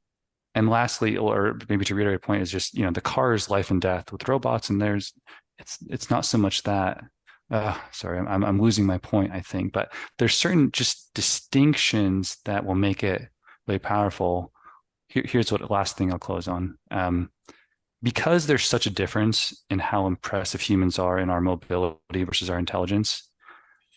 and lastly, or maybe to reiterate a point, is just, the car's life and death with robots, and it's not so much that. Sorry, I'm losing my point, I think, but there's certain just distinctions that will make it really powerful. Here's what last thing I'll close on. Because there's such a difference in how impressive humans are in our mobility versus our intelligence,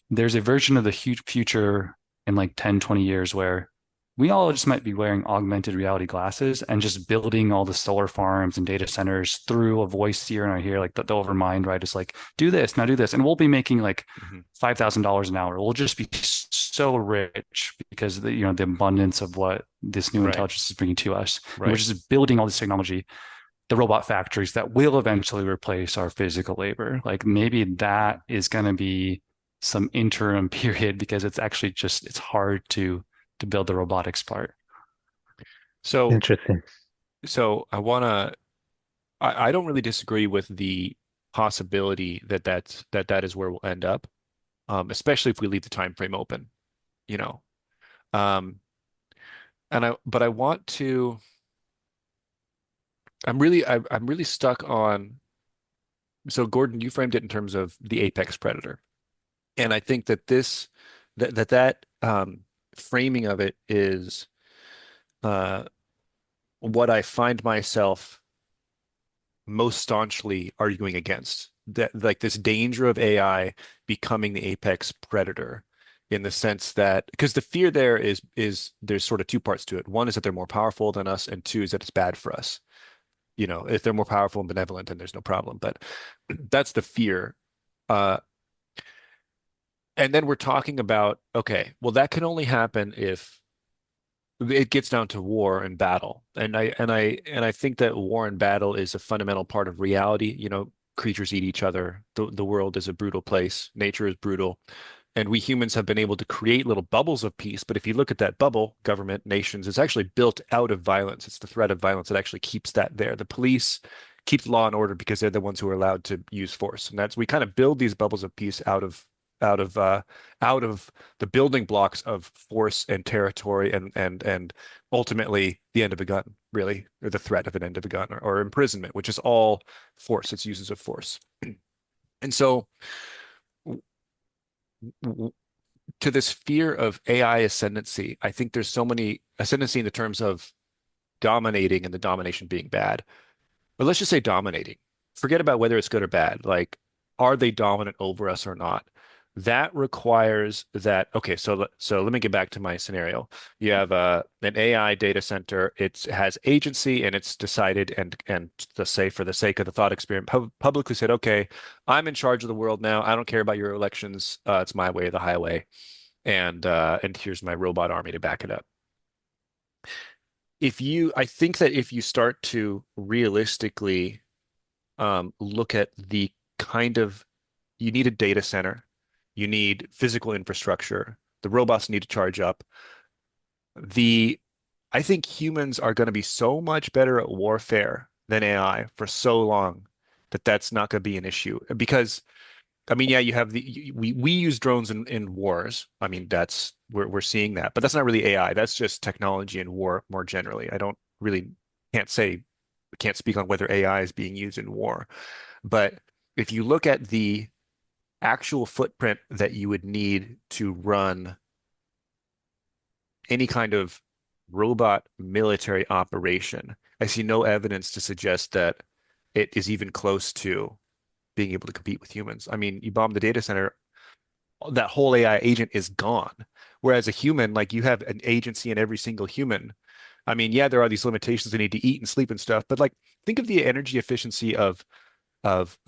there's a version of the huge future in like 10, 20 years where we all just might be wearing augmented reality glasses and just building all the solar farms and data centers through a voice here and I hear like the overmind, right? It's like, do this, now do this. And we'll be making like Mhm. $5,000 an hour. We'll just be so rich because the abundance of what this new Right, intelligence is bringing to us. And we're right. just building all this technology, the robot factories that will eventually replace our physical labor. Like maybe that Mhm. is going to be some interim period because it's actually just it's hard to build the robotics part. So, Interesting. so I don't really disagree with the possibility that that is where we'll end up, especially if we leave the time frame open, you know. Um, but I want to. I'm really stuck on. So Gordon, you framed it in terms of the apex predator, and I think that that framing of it is uh, what I find myself most staunchly arguing against. That like this danger of AI becoming the apex predator in the sense that because the fear there is there's sort of two parts to it. One is that they're more powerful than us, and two is that it's bad for us. If they're more powerful and benevolent, then there's no problem. But that's the fear. Uh, and then we're talking about, okay, well, that can only happen if it gets down to war and battle. And I think that war and battle is a fundamental part of reality. Creatures eat each other. The world is a brutal place. Nature is brutal. And we humans have been able to create little bubbles of peace. But if you look at that bubble, government, nations, it's actually built out of violence. It's the threat of violence that actually keeps that there. The police keep law and order because they're the ones who are allowed to use force. And that's we kind of build these bubbles of peace out of uh, out of the building blocks of force and territory and ultimately the end of a gun, really, or the threat of an end of a gun or imprisonment, which is all force. It's uses of force. And so to this fear of AI ascendancy, I think there's so many ascendancy in the terms of dominating and the domination being bad. But let's just say dominating. Forget about whether it's good or bad. Like, are they dominant over us or not? That requires that. Okay, so let me get back to my scenario. You have an AI data center. It has agency and it's decided and to say for the sake of the thought experiment, publicly said, okay, I'm in charge of the world now. I don't care about your elections. It's my way or the highway, and here's my robot army to back it up. I think that if you start to realistically look at the kind of, you need a data center, you need physical infrastructure, the robots need to charge up. The I think humans are going to be so much better at warfare than AI for so long that that's not going to be an issue. Because I mean, yeah, you have we use drones in wars. I mean, that's we're seeing that, but that's not really AI. That's just technology in war more generally. I don't really can't say can't speak on whether AI is being used in war. But if you look at the actual footprint that you would need to run any kind of robot military operation, I see no evidence to suggest that it is even close to being able to compete with humans. I mean, you bomb the data center, that whole AI agent is gone. Whereas a human, like you have an agency in every single human. I mean, yeah, there are these limitations. They need to eat and sleep and stuff, but like think of the energy efficiency of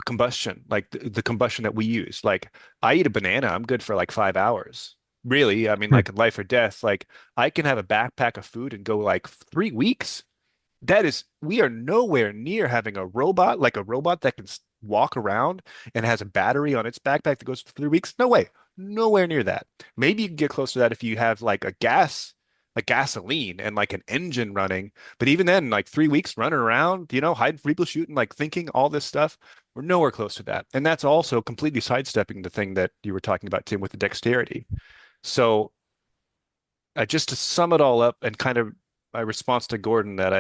combustion, like the combustion that we use. Like I eat a banana, I'm good for like 5 hours. Really, I mean, Hmm. like life or death. Like I can have a backpack of food and go like 3 weeks. That is, we are nowhere near having a robot, like a robot that can walk around and has a battery on its backpack that goes for 3 weeks. No way, nowhere near that. Maybe you can get close to that if you have like a gasoline and like an engine running. But even then, like 3 weeks running around, hiding from people, shooting, like thinking all this stuff, we're nowhere close to that. And that's also completely sidestepping the thing that you were talking about, Tim, with the dexterity. So just to sum it all up and kind of my response to Gordon that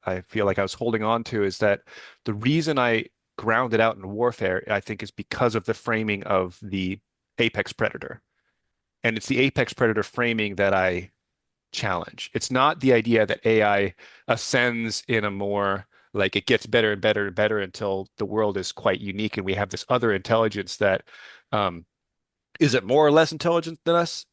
I feel like I was holding on to is that the reason I grounded out in warfare, I think, is because of the framing of the apex predator. And it's the apex predator framing that I challenge. It's not the idea that AI ascends in a more like it gets better and better and better until the world is quite unique and we have this other intelligence that um, is it more or less intelligent than us?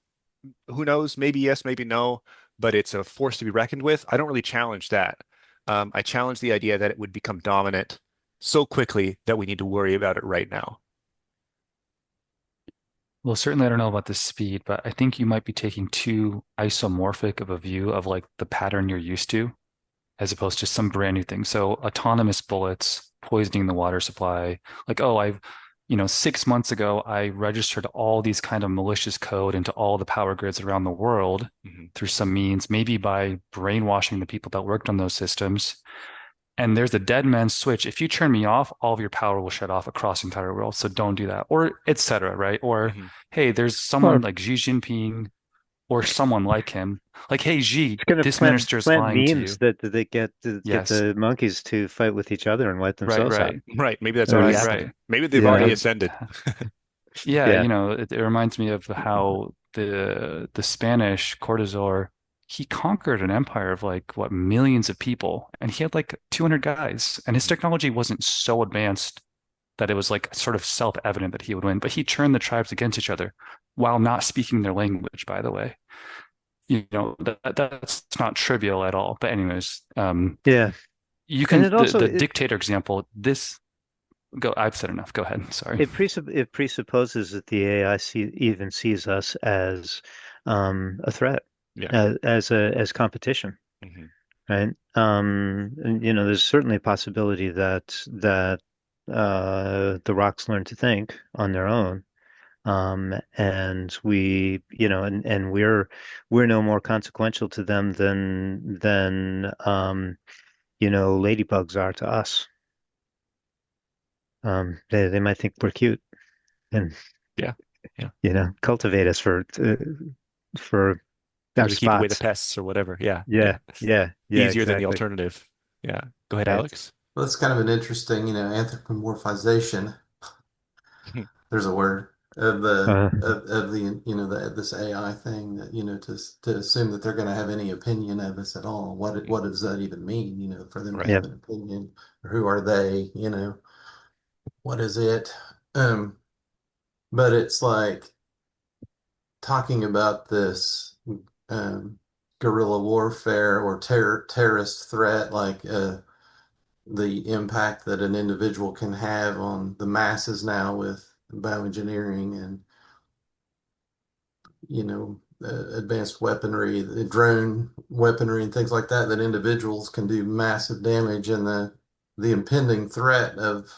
Who knows? Maybe yes, maybe no, but it's a force to be reckoned with. I don't really challenge that. I challenge the idea that it would become dominant so quickly that we need to worry about it right now. Well, certainly I don't know about the speed, but I think you might be taking too isomorphic of a view of like the pattern you're used to, as opposed to some brand new thing. So autonomous bullets poisoning the water supply, like, oh, 6 months ago, I registered all these kind of malicious code into all the power grids around the world Mhm. through some means, maybe by brainwashing the people that worked on those systems. And there's a dead man's switch. If you turn me off, all of your power will shut off across the entire world. So don't do that, or etc. Right? Or Mhm. hey, there's someone Or like Xi Jinping or someone like him. Like, hey, Xi, it's going to this plant minister's plant lying to memes you. that get Yes, the monkeys to fight with each other and wipe right, themselves out. right, Right. Maybe that's already Or, right, happening. right. Maybe they've you You already know, know, ascended. yeah, yeah. it reminds me of how the Spanish Cortazar, he conquered an empire of like what millions of people, and he had like 200 guys, and his Mhm. technology wasn't so advanced that it was like sort of self-evident that he would win, but he turned the tribes against each other while not speaking their language, by the way. That's not trivial at all. But anyways, Yeah. you And can it the also the dictator example, this go I've said enough. Go ahead. Sorry. it presupposes that the AI even sees us as a threat, Yeah. as competition, Mhm. right? And, there's certainly a possibility that the rocks learn to think on their own. And we're no more consequential to them than ladybugs are to us. They might think we're cute and Yeah. Yeah. cultivate us for Or our to keep away the spots. pests or whatever. Yeah. Yeah, Yeah. yeah, yeah, Easier than the exactly. alternative. Yeah. Go ahead, Right. Alex. Well, that's kind of an interesting, anthropomorphization. There's a word Uh, of the this AI thing that to assume that they're going to have any opinion of us at all. What does that even mean? For them to Right. yeah. have an opinion, or who are they? What is it? Um, but it's like talking about this um, guerrilla warfare or terrorist threat, like the impact that an individual can have on the masses now with bioengineering and advanced weaponry, the drone weaponry, and things like that. That individuals can do massive damage, and the impending threat of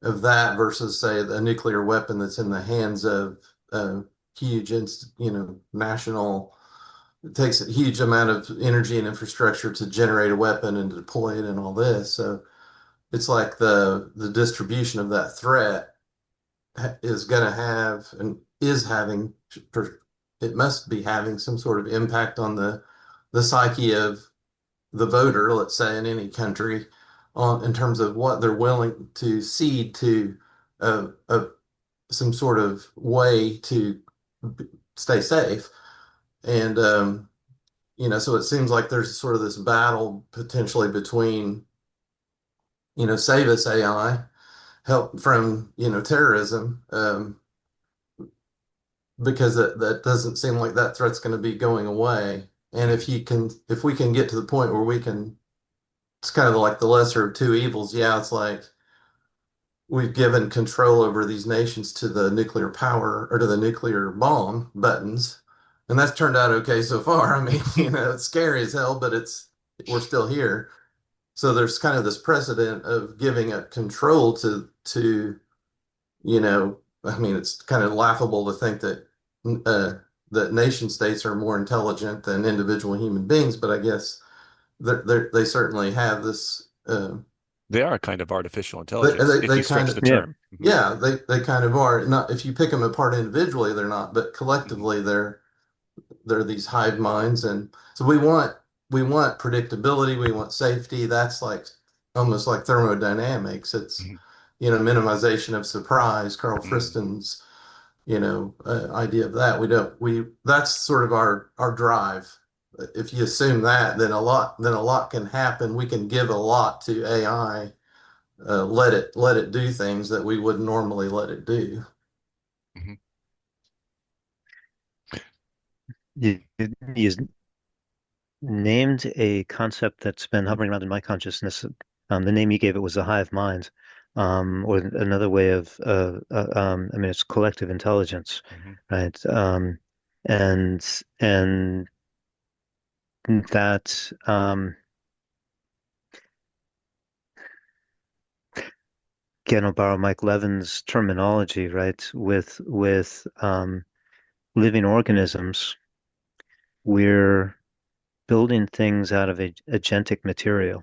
that versus, say, a nuclear weapon that's in the hands of huge, national. It takes a huge amount of energy and infrastructure to generate a weapon and deploy it and all this. So it's like the distribution of that threat is going to have and is having, it must be having some sort of impact on the psyche of the voter, let's say in any country, on in terms of what they're willing to cede to a some sort of way to stay safe. And so it seems like there's sort of this battle potentially between, save us AI, help from, terrorism, because that doesn't seem like that threat's going to be going away. And Mhm. if we can get to the point where we can, it's kind of like the lesser of two evils. Yeah, it's like we've given control over these nations to the nuclear power or to the nuclear bomb buttons. And that's turned out okay so far. I mean, it's scary as hell, but we're still here. So there's kind of this precedent of giving up control I mean, it's kind of laughable to think uh, that nation states are more intelligent than individual human beings, but I guess they certainly have this. They are a kind of artificial They, intelligence they if they you kind stretch the of Yeah. term. Mhm. Yeah, they kind of are. Not if you pick them apart individually, they're not, but Mhm. collectively they're these hive minds, and so we want predictability, we want safety. That's like almost like thermodynamics. It's Mhm. minimization of surprise. Carl Mhm. Friston's idea of that. We don't we That's sort of our drive. If you assume that, then a lot can happen. We can give a lot to AI, let it do things that we would normally let it do. Mhm. You named a concept that's been hovering around in my consciousness. The name you gave it was a hive mind, or another way of, I mean, it's collective intelligence, Mhm. right? And and that, again, I'll borrow Mike Levin's terminology, right? With living organisms, we're building things out of a agentic material.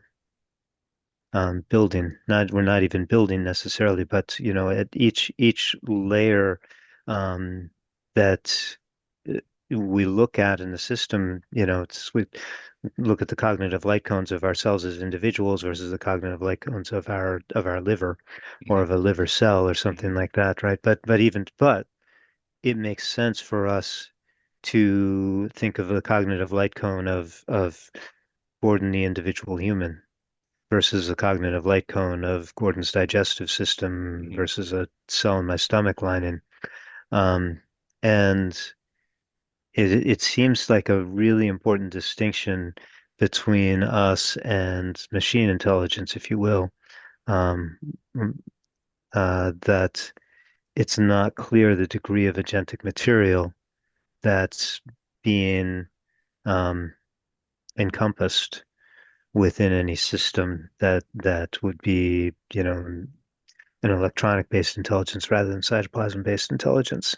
Building. Not We're not even building necessarily, but at each layer that we look at in the system, we look at the cognitive light cones of ourselves as individuals versus the cognitive light cones of our liver or Mhm. of a liver cell or Mhm. something like that, right? But it makes sense for us to think of the cognitive light cone of Gordon, the individual human versus the cognitive light cone of Gordon's digestive system Mhm. versus a cell in my stomach lining. Um, and it seems like a really important distinction between us and machine intelligence, if you will, um, that it's not clear the degree of agentic material that's being um, encompassed within any system that would be, an electronic based intelligence rather than cytoplasm based intelligence.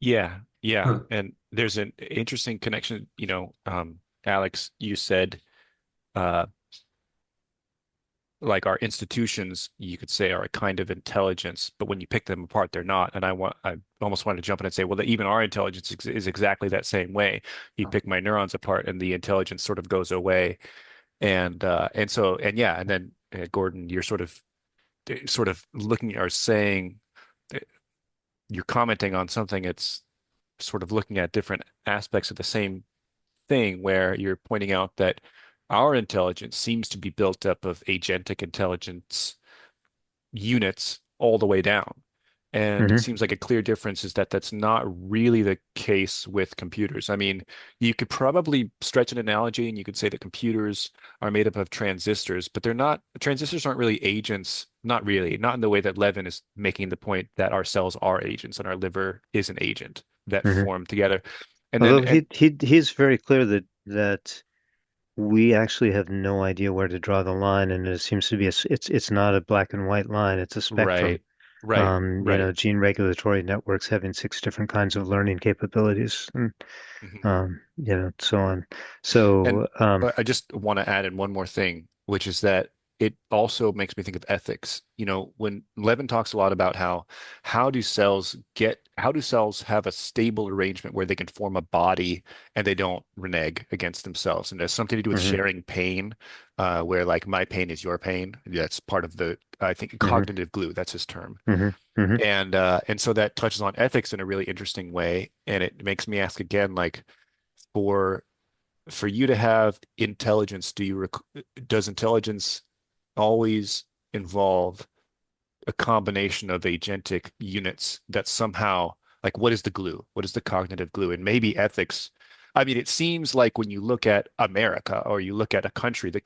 Yeah, yeah. Hmm. And there's an interesting connection. Alex, you said uh, like our institutions, you could say, are a kind of intelligence, but when you pick them apart, they're not. And I almost want to jump in and say, well, that even our intelligence is exactly that same way. You pick my neurons apart, and the intelligence sort of goes away. And so, and yeah, and then Gordon, you're sort of looking or saying, uh, you're commenting on something. It's sort of looking at different aspects of the same thing, where you're pointing out that our intelligence seems to be built up of agentic intelligence units all the way down. And it Hmm. seems like a clear difference is that that's not really the case with computers. I mean, you could probably stretch an analogy and you could say that computers are made up of transistors, but transistors aren't really agents, not really, not in the way that Levin is making the point that our cells are agents and our liver is an agent that Hmm. form together. And then, Although and he's very clear that we actually have no idea where to draw the line, and it seems to be it's not a black and white line, it's a spectrum. right, right, right. Gene regulatory networks having six different kinds of learning capabilities, and Mhm. so on. And So, I just want to add in one more thing, which is that it also makes me think of ethics. When Levin talks a lot about how do cells have a stable arrangement where they can form a body and they don't renege against themselves, and it has something to do with hmm. sharing pain, where like my pain is your pain. That's part of the, I think, Hmm. cognitive glue. That's his term. Hmm. Hmm. And so that touches on ethics in a really interesting way, and it makes me ask again, like for you to have intelligence, does intelligence always involve a combination of agentic units that somehow, like, what is the glue? What is the cognitive glue? And maybe ethics. I mean, it seems like when you look at America or you look at a country, the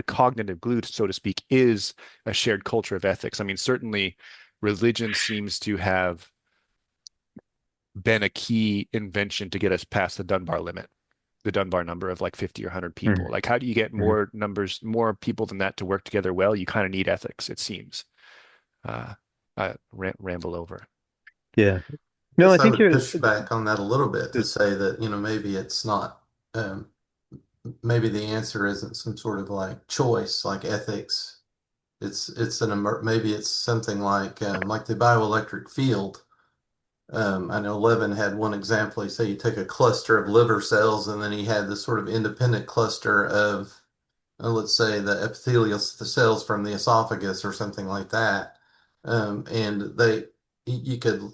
cognitive glue, so to speak, is a shared culture of ethics. I mean, certainly religion seems to have been a key invention to get us past the Dunbar limit, the Dunbar number of like 50 or 100 Hmm. people. Like, how do you get Hmm. more people than that to work together well? You kind of need ethics, it seems. Uh, ramble over. Yeah. No, I Guess I think would you're. push back on that a little bit to say that, maybe it's not, um, maybe the answer isn't some sort of like choice, like ethics. Maybe it's something like the bioelectric field. I know Levin had one example. He said you took a cluster of liver cells and then he had this sort of independent cluster of, let's say, the epithelial cells from the esophagus or something like that. And you could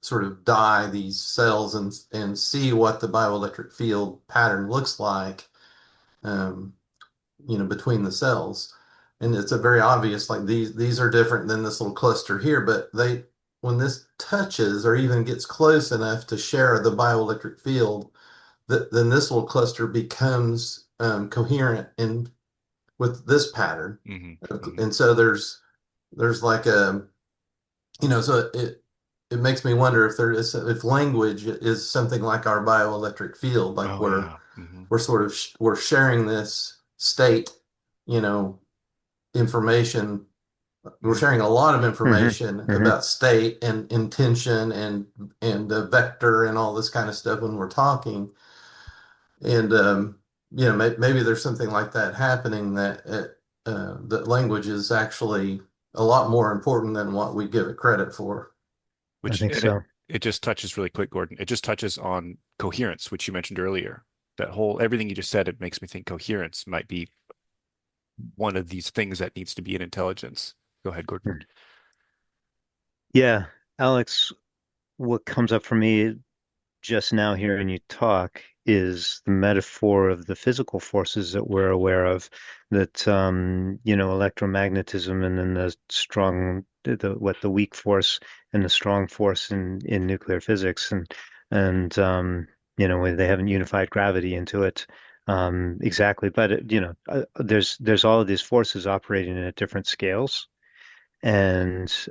sort of dye these cells and see what the bioelectric field pattern looks like, um, between the cells. And it's a very obvious, like these are different than this little cluster here, but when this touches or even gets close enough to share the bioelectric field, then this little cluster becomes coherent in with this pattern. Hmm. Hmm. And so there's like so it makes me wonder if language is something like our bioelectric field, like Oh yeah. Hmm. we're sharing this state, you know, information. We're Hmm. sharing a lot of Hmm. information Hmm. about state and intention and vector and all this kind of stuff when we're talking. And maybe there's something like that happening that language is actually a lot more important than what we give it credit for. I Which think and so. it just touches really quick, Gordon. It just touches on coherence, which you mentioned earlier. That whole everything you just said, it makes me think coherence might be one of these things that needs to be in intelligence. Go ahead, Gordon. Mhm. Yeah, Alex, what comes up for me just now hearing you talk is the metaphor of the physical forces that we're aware of, that electromagnetism, and then the strong, the weak force and the strong force in nuclear physics, and where they haven't unified gravity into it exactly, but there's all of these forces operating at different scales, and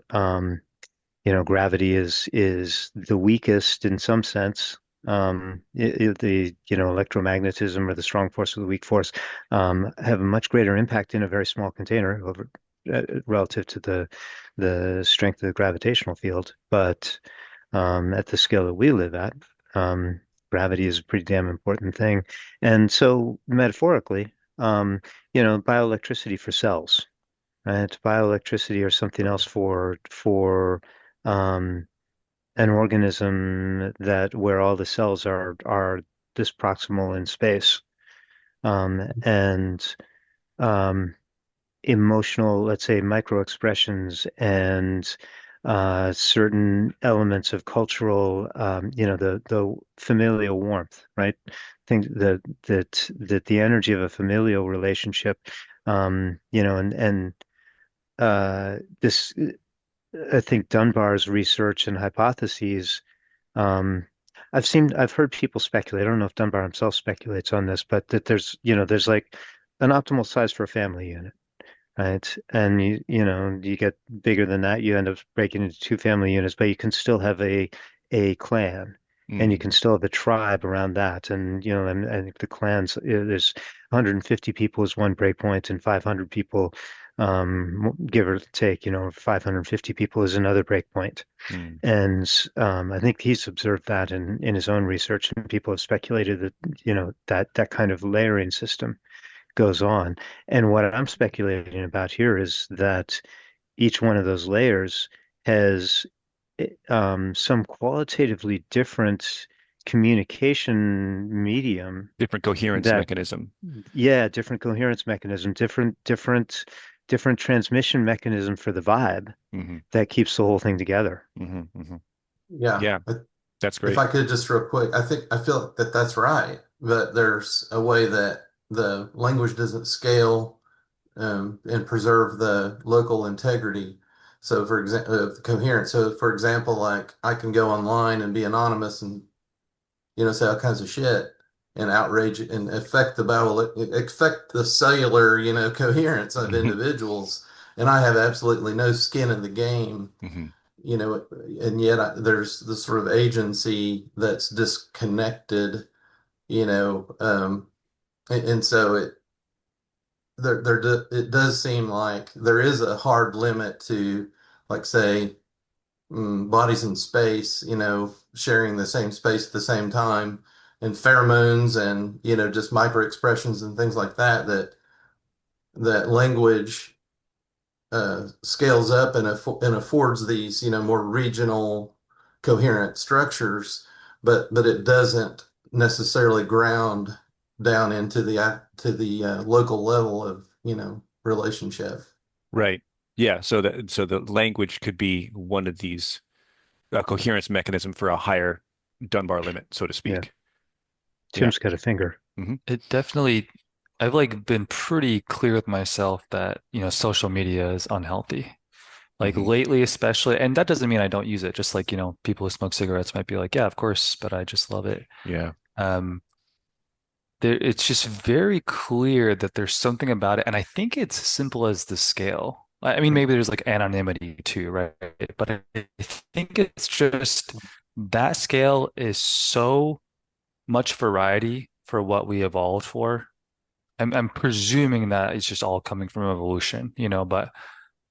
gravity is the weakest in some sense. The electromagnetism or the strong force or the weak force have a much greater impact in a very small container relative to the strength of the gravitational field. But at the scale that we live at, gravity is a pretty damn important thing. And so metaphorically, bioelectricity for cells. right? Bioelectricity or something else for um, an organism that where all the cells are this proximal in space. And um, emotional, let's say, micro expressions and certain elements of cultural, the familial warmth, right? Think that the energy of a familial relationship, and this, I think Dunbar's research and hypotheses. Um, I've heard people speculate. I don't know if Dunbar himself speculates on this, but that there's like an optimal size for a family unit, right? And you get bigger than that, you end up breaking into two family units, but you can still have a clan, and you Hmm. can still have a tribe around that. And I think the clans, there's 150 people is one breakpoint, and 500 people, give or take, 550 people is another breakpoint. Hmm. And I think he's observed that in his own research, and people have speculated that that kind of layering system goes on. And what I'm speculating about here is that each one of those layers has some qualitatively different communication medium Different coherence that, mechanism. yeah, different coherence mechanism, different transmission mechanism for the vibe Hmm. that keeps the whole thing together. Hmm. Hmm. Yeah. Yeah, that's If great. I could just real quick, I feel that that's right, but there's a way that the language doesn't scale and preserve the local integrity. So, for example, coherence. So, for example, like I can go online and be anonymous and say all kinds of shit and outrage and affect the battle, affect the cellular, coherence of Hmm. individuals, and I have absolutely no skin in the game, Hmm. and yet there's this sort of agency that's disconnected, and so it does seem like there is a hard limit to, like, say, bodies in space, sharing the same space at the same time, and pheromones and, just micro expressions and things like that, that language scales up and affords these, more regional coherent structures, but it doesn't necessarily ground down into the local level of, relationship. Right. Yeah. So the language could be one of these coherence mechanism for a higher Dunbar limit, so to Yeah, speak. Yeah. Tim's got a finger. Hmm. It definitely, I've like been pretty clear with myself that, social media is unhealthy. Like Hmm. lately, especially, and that doesn't mean I don't use it. Just like, people who smoke cigarettes might be like, yeah, of course, but I just love it. Yeah. Um, it's just very clear that there's something about it, and I think it's as simple as the scale. I mean, maybe there's like anonymity too, right? But I think it's just that scale is so much variety for what we evolved for. I'm presuming that it's just all coming from evolution, but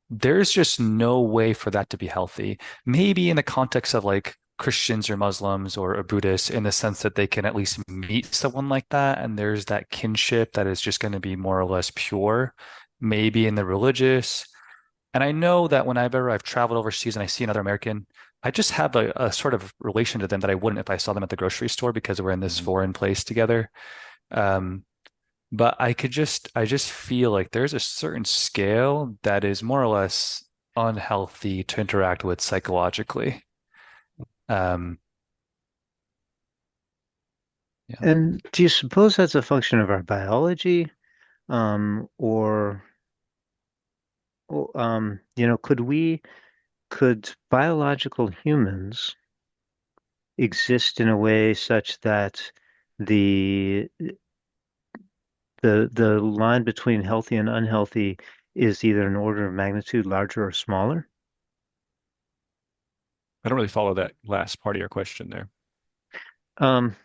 there's just no way for that to be healthy. Maybe in the context of like Christians or Muslims or Buddhists, in the sense that they can at least meet someone like that, and there's that kinship that is just going to be more or less pure. Maybe in the religious. And I know that whenever I've traveled overseas and I see another American, I just have a sort of relation to them that I wouldn't if I saw them at the grocery store because we're in this Hmm. foreign place together. Um, but I just feel like there's a certain scale that is more or less unhealthy to interact with psychologically. Um, yeah. And do you suppose that's a function of our biology? Or, could biological humans exist in a way such that the the line between healthy and unhealthy is either an order of magnitude larger or smaller? I don't really follow that last part of your question there. Um,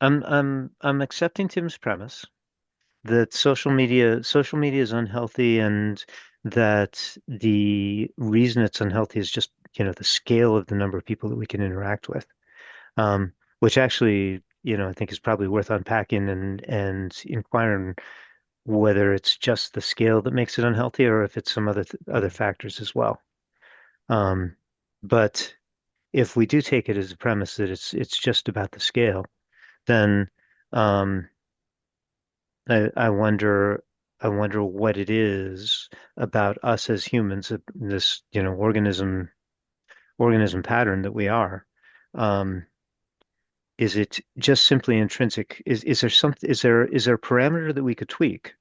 I'm accepting Tim's premise that social media is unhealthy, and that the reason it's unhealthy is just, the scale of the number of people that we can interact with. Which actually, I think is probably worth unpacking and inquiring whether it's just the scale that makes it unhealthy or if it's some other factors as well. Um, but if we do take it as a premise that it's just about the scale, then um, I wonder what it is about us as humans, this organism pattern that we are. Um, is it just simply intrinsic? Is there something? Is there a parameter that we could tweak,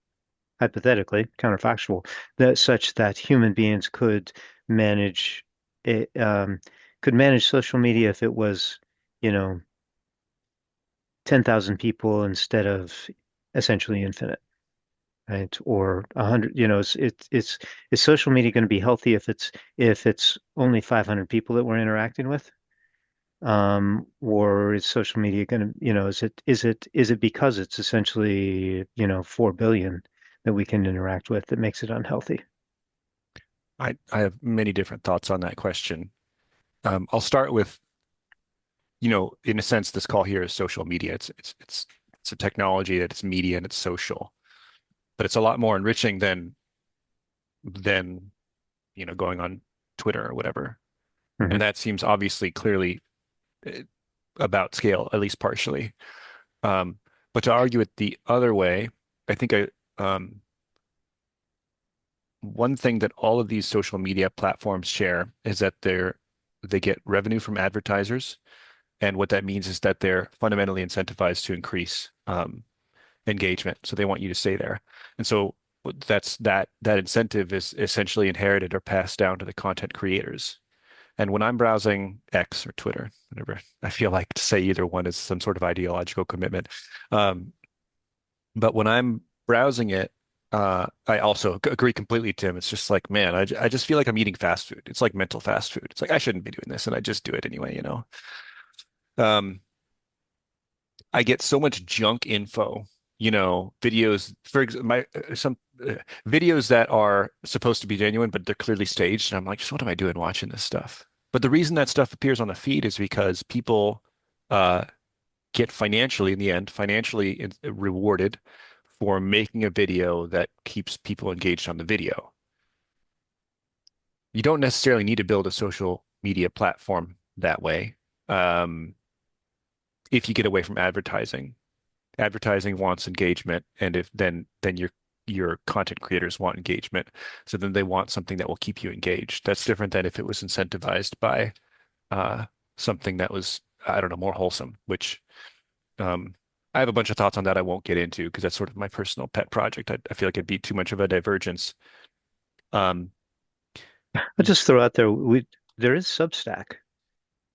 hypothetically, counterfactual, that such that human beings manage it, could manage social media if it was, you know, 10,000 people instead of essentially infinite, right? Or 100, is social media going to be healthy if it's only 500 people that we're interacting with? Or is social media going to, is it because it's essentially, 4 billion that we can interact with that makes it unhealthy? I have many different thoughts on that question. I'll start with, in a sense, this call here is social media. It's a technology that it's media and it's social, but it's a lot more enriching than going on Twitter or whatever. Hmm. And that seems obviously clearly uh, about scale, at least partially. Um, but to argue it the other way, I think one thing that all of these social media platforms share is that they get revenue from advertisers. And what that means is that they're fundamentally incentivized to increase engagement. So they want you to stay there. And so that incentive is essentially inherited or passed down to the content creators. And when I'm browsing X or Twitter, whatever, I feel like to say either one is some sort of ideological commitment. Um, but when I'm browsing it, I also agree completely, Tim. It's just like, man, I just feel like I'm eating fast food. It's like mental fast food. It's like I shouldn't be doing this, and I just do it anyway. Um, I get so much junk info, videos, for example, some videos that are supposed to be genuine, but they're clearly staged. And I'm like, just what am I doing watching this stuff? But the reason that stuff appears on the feed is because people uh, get financially, in the end, rewarded for making a video that keeps people engaged on the video. You don't necessarily need to build a social media platform that way. Um, if you get away from advertising. Advertising wants engagement, and if then your content creators want engagement. So then they want something that will keep you engaged. That's different than if it was incentivized by uh, something that was, I don't know, more wholesome, which um, I have a bunch of thoughts on that I won't get into because that's sort of my personal pet project. I feel like it'd be too much of a divergence. Um, I'll just throw out there is Substack.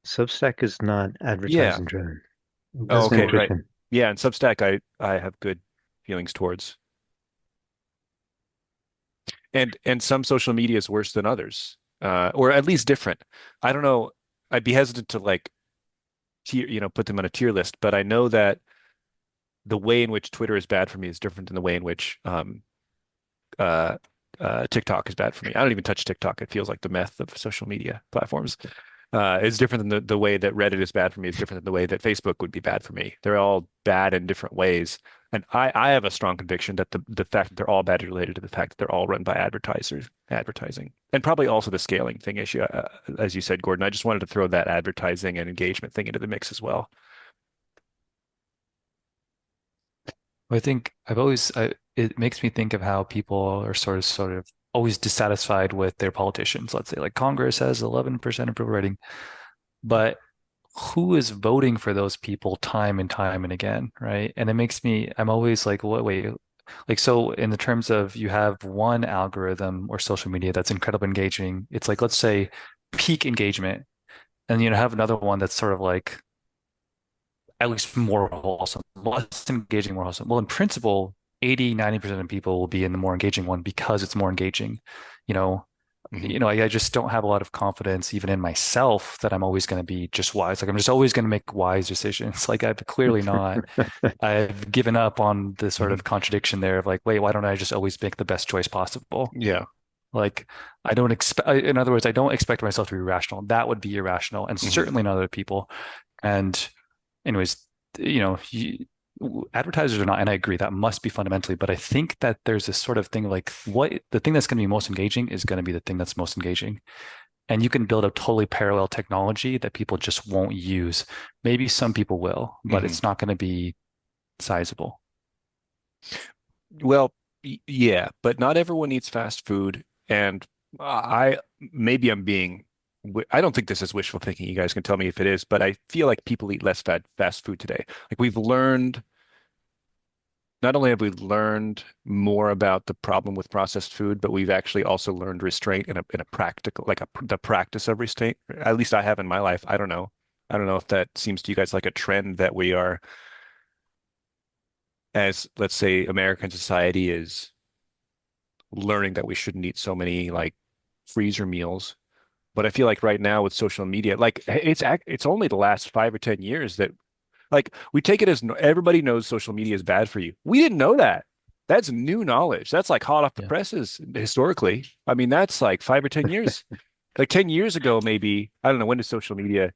Substack is not yeah. advertising driven. Oh, That's It's okay, more. right. interesting. Yeah, and Substack I have good feelings towards. And some social media is worse than others, or at least different. I don't know. I'd be hesitant to like put them on a tier list, but I know that the way in which Twitter is bad for me is different than the way in which uh, TikTok is bad for me. I don't even touch TikTok. It feels like the meth of social media platforms. It's different than the way that Reddit is bad for me is different than the way that Facebook would be bad for me. They're all bad in different ways. And I have a strong conviction that the fact that they're all bad is related to the fact that they're all run by advertising, and probably also the scaling thing issue, as you said, Gordon. I just wanted to throw that advertising and engagement thing into the mix as well. I think it makes me think of how people are sort of always dissatisfied with their politicians. Let's say like Congress has 11% approval rating, but who is voting for those people time and time and again, right? And I'm always like, wait, like, so in the terms of you have one algorithm or social media that's incredibly engaging, it's like, let's say peak engagement, and have another one that's sort of like at least more wholesome, less engaging, more wholesome. Well, in principle, 80-90% of people will be in the more engaging one because it's more engaging. You know, Hmm. I just don't have a lot of confidence even in myself that I'm always going to be just wise. Like I'm just always going to make wise decisions. Like I've clearly not. I've given up on the sort Hmm. of contradiction there of like, wait, why don't I just always make the best choice possible? Yeah. Like I don't expect, in other words, I don't expect myself to be rational. That would be irrational, and Hmm. certainly not other people. And anyways, you know, advertisers are not, and I agree that must be fundamentally, but I think that there's this sort of thing like what the thing that's going to be most engaging is going to be the thing that's most engaging. And you can build a totally parallel technology that people just won't use. Maybe some people will, but Hmm. it's not going to be sizable. Well, yeah, but not everyone eats fast food. And I maybe I'm being, I don't think this is wishful thinking. You guys can tell me if it is, but I feel like people eat less fast food today. Like we've learned, not only have we learned more about the problem with processed food, but we've actually also learned restraint in a practical, like the practice of restraint. At least I have in my life. I don't know. I don't know if that seems to you guys like a trend that we are, as let's say, American society is learning that we shouldn't eat so many like freezer meals. But I feel like right now with social media, like it's only the last 5 or 10 years that like we take it as everybody knows social media is bad for you. We didn't know that. That's new knowledge. That's like hot off the Yeah. presses historically. I mean, that's like 5 or 10 years. Like 10 years ago, maybe. I don't know, when did social media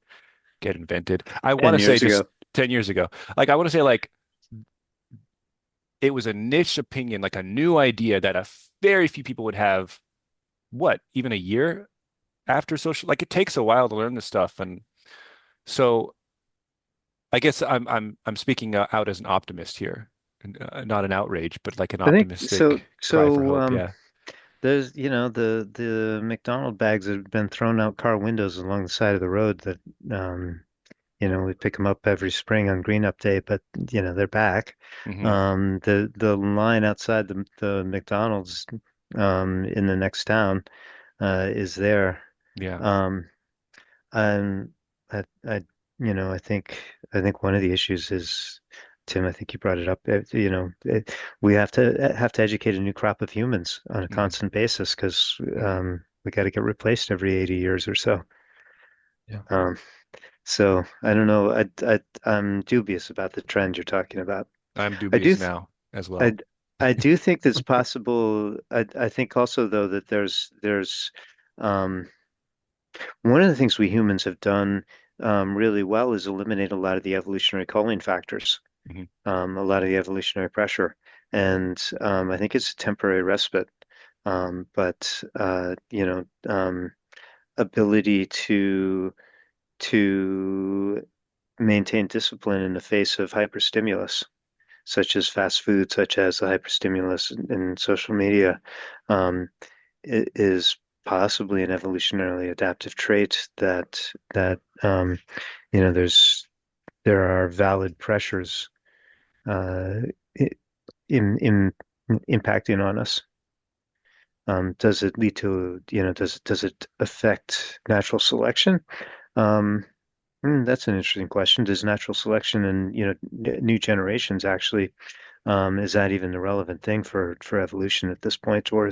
get invented? I want 10 to say years just ago. 10 years ago. Like I want to say like it was a niche opinion, like a new idea that a very few people would have, what, even a year after social, like it takes a while to learn this stuff. And so I guess I'm speaking out as an optimist here, not an outrage, but like an I think so. optimistic cry for So hope. Yeah. there's, the McDonald bags that have been thrown out car windows along the side of the road that we pick them up every spring on Green Up Day, but they're back. Hmm. The line outside the McDonald's in the next town is there. Yeah. Um, and I think one of the issues is, Tim, I think you brought it up. We have to educate a new crop of humans on a Hmm. constant basis because Hmm. we got to get replaced every 80 years or so. Yeah. Um, so I don't know. I'm dubious about the trend you're talking about. I'm I do dubious th now as I well. I do think it's possible. I think also though that there's um one of the things we humans have done really well is eliminate a lot of the evolutionary calling factors, Hmm. a lot of the evolutionary pressure, and I think it's a temporary respite. But ability to maintain discipline in the face of hyperstimulus, such as fast food, such as the hyperstimulus in social media, um, is possibly an evolutionarily adaptive trait that there are valid pressures uh, in impacting on us. Does it lead to, does it affect natural selection? Um, that's an interesting question. Does natural selection and new generations actually is that even a relevant thing for evolution at this point, or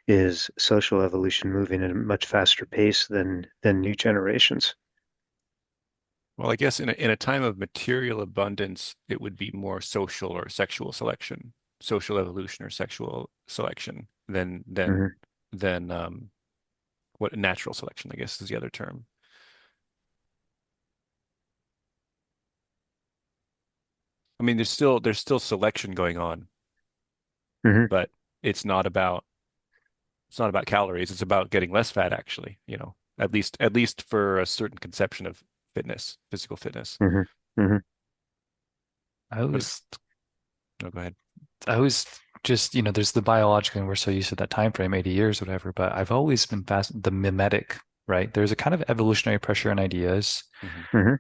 is social evolution moving at a much faster pace than new generations? Well, I guess in a time of material abundance, it would be more social or sexual selection, social evolution or sexual selection Hmm. than what natural selection, I guess, is the other term. I mean, there's still selection going on, Hmm. but it's not about it's not about calories. It's about getting less fat, actually, at least for a certain conception of fitness, physical fitness. Hmm. Hmm. I But was no, go ahead. I was just, there's the biological, and we're so used to that time frame, 80 years, whatever, but I've always been the mimetic, right? There's a kind of evolutionary pressure on ideas, Hmm. Hmm.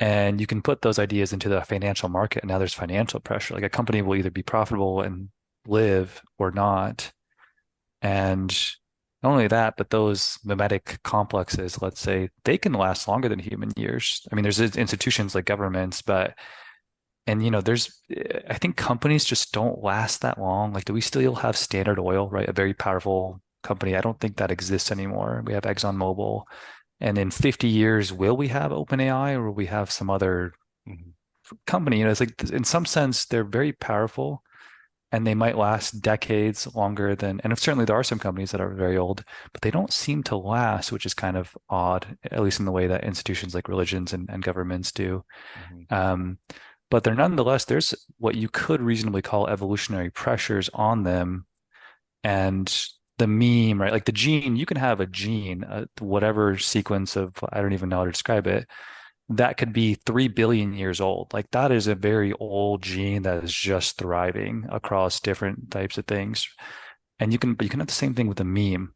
and you can put those ideas into the financial market, and now there's financial pressure. Like a company will either be profitable and live or not. And not only that, but those mimetic complexes, let's say, they can last longer than human years. I mean, there's institutions like governments, but and I think companies just don't last that long. Like, do we still have Standard Oil, right? A very powerful company. I don't think that exists anymore. We have ExxonMobil. And in 50 years, will we have OpenAI or will we have some other Hmm. company? It's like in some sense, they're very powerful and they might last decades longer than, and certainly there are some companies that are very old, but they don't seem to last, which is kind of odd, at least in the way that institutions like religions and governments do. Hmm. Um, but they're nonetheless, there's what you could reasonably call evolutionary pressures on them. And the meme, right? Like the gene, you can have a gene, whatever sequence of, I don't even know how to describe it, that could be 3 billion years old. Like that is a very old gene that is just thriving across different types of things. And but you can have the same thing with a meme.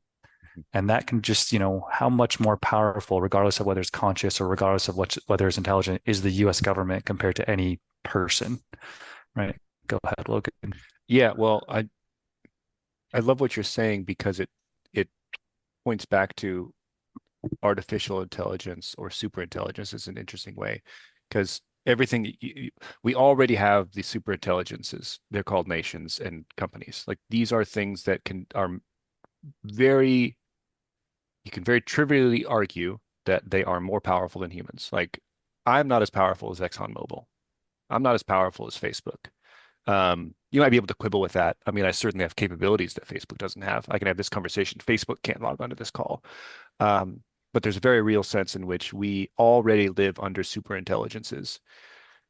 And that can just, how much more powerful, regardless of whether it's conscious or regardless of whether it's intelligent, is the US government compared to any person, right? Go ahead, Logan. Yeah, well, I love what you're saying because it points back to artificial intelligence or super intelligence is an interesting way because everything we already have these super intelligences. They're called nations and companies. Like these are things that can are very you can very trivially argue that they are more powerful than humans. Like I'm not as powerful as ExxonMobil. I'm not as powerful as Facebook. You might be able to quibble with that. I mean, I certainly have capabilities that Facebook doesn't have. I can have this conversation. Facebook can't log onto this call. Um, but there's a very real sense in which we already live under super intelligences.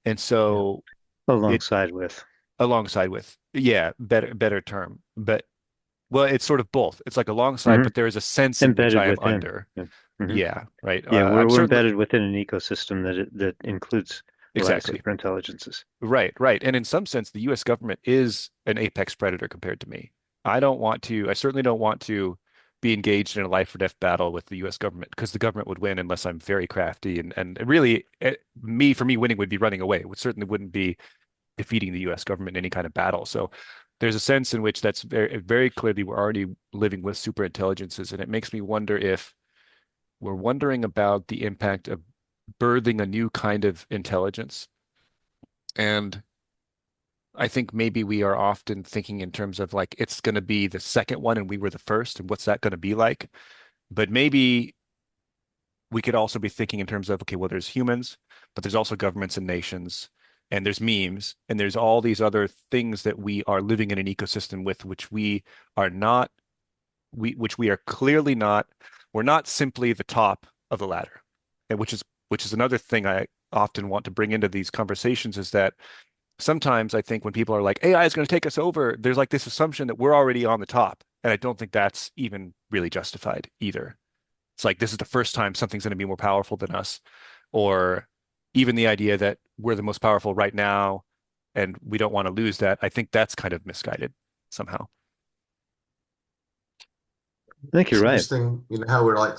And Yeah. so it Alongside with. alongside with, yeah, better term. But well, it's sort of both. It's like alongside, Hmm. but there is a sense in which Embedded I am within. under. Yeah. Hmm. Yeah, right. Yeah, I'm we're certainly embedded within an ecosystem that includes a lot of exactly. super intelligences. Right, right. And in some sense, the US government is an apex predator compared to me. I certainly don't want to be engaged in a life or death battle with the US government because the government would win unless I'm very crafty. And really, for me, winning would be running away. It certainly wouldn't be defeating the US government in any kind of battle. So there's a sense in which that's very clearly we're already living with super intelligences. And it makes me wonder if we're wondering about the impact of birthing a new kind of intelligence. And I think maybe we are often thinking in terms of like it's going to be the second one and we were the first, and what's that going to be like? But maybe we could also be thinking in terms of, okay, well, there's humans, but there's also governments and nations, and there's memes, and there's all these other things that we are living in an ecosystem with, which we are not, which we are clearly not, we're not simply the top of the ladder, and which is another thing I often want to bring into these conversations is that sometimes I think when people are like, AI is going to take us over, there's like this assumption that we're already on the top. And I don't think that's even really justified either. It's like this is the first time something's going to be more powerful than us, or even the idea that we're the most powerful right now and we don't want to lose that. I think that's kind of misguided somehow. I think you're It's right. interesting, how we're like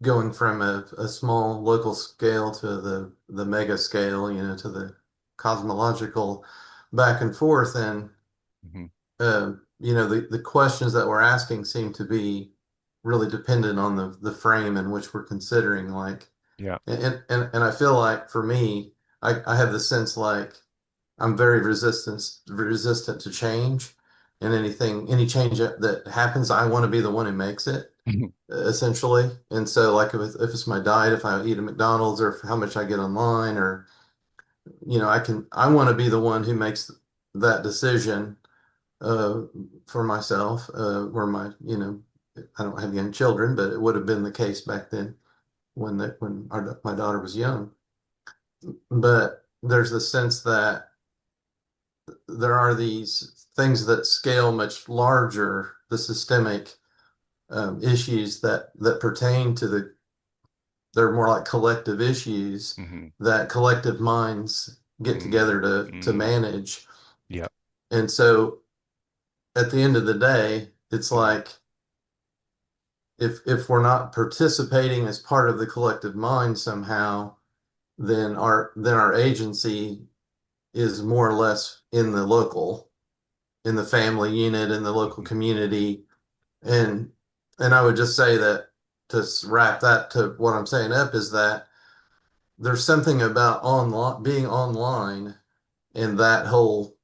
going from a small local scale to the mega scale, to the cosmological back and forth. And Hmm. the questions that we're asking seem to be really dependent on the frame in which we're considering. Like, Yeah. and I feel like for me, I have the sense like I'm very resistant to change, and any change that happens, I want to be the one who makes it essentially. And so, like, if it's my diet, if I eat at McDonald's, or how much I get online, or I want to be the one who makes that decision uh, for myself, or I don't have young children, but it would have been the case back then when my daughter was young. But there's the sense that there are these things that scale much larger, the systemic issues that pertain to they're more like collective issues Hmm. that collective minds get Hmm. together to Hmm. manage. Yeah. And so at the end of the day, it's like if we're not participating as part of the collective mind somehow, then our agency is more or less in the local, in the family unit, in the local Hmm. community. And I would just say that to wrap that to what I'm saying up is that there's something about online being online and that whole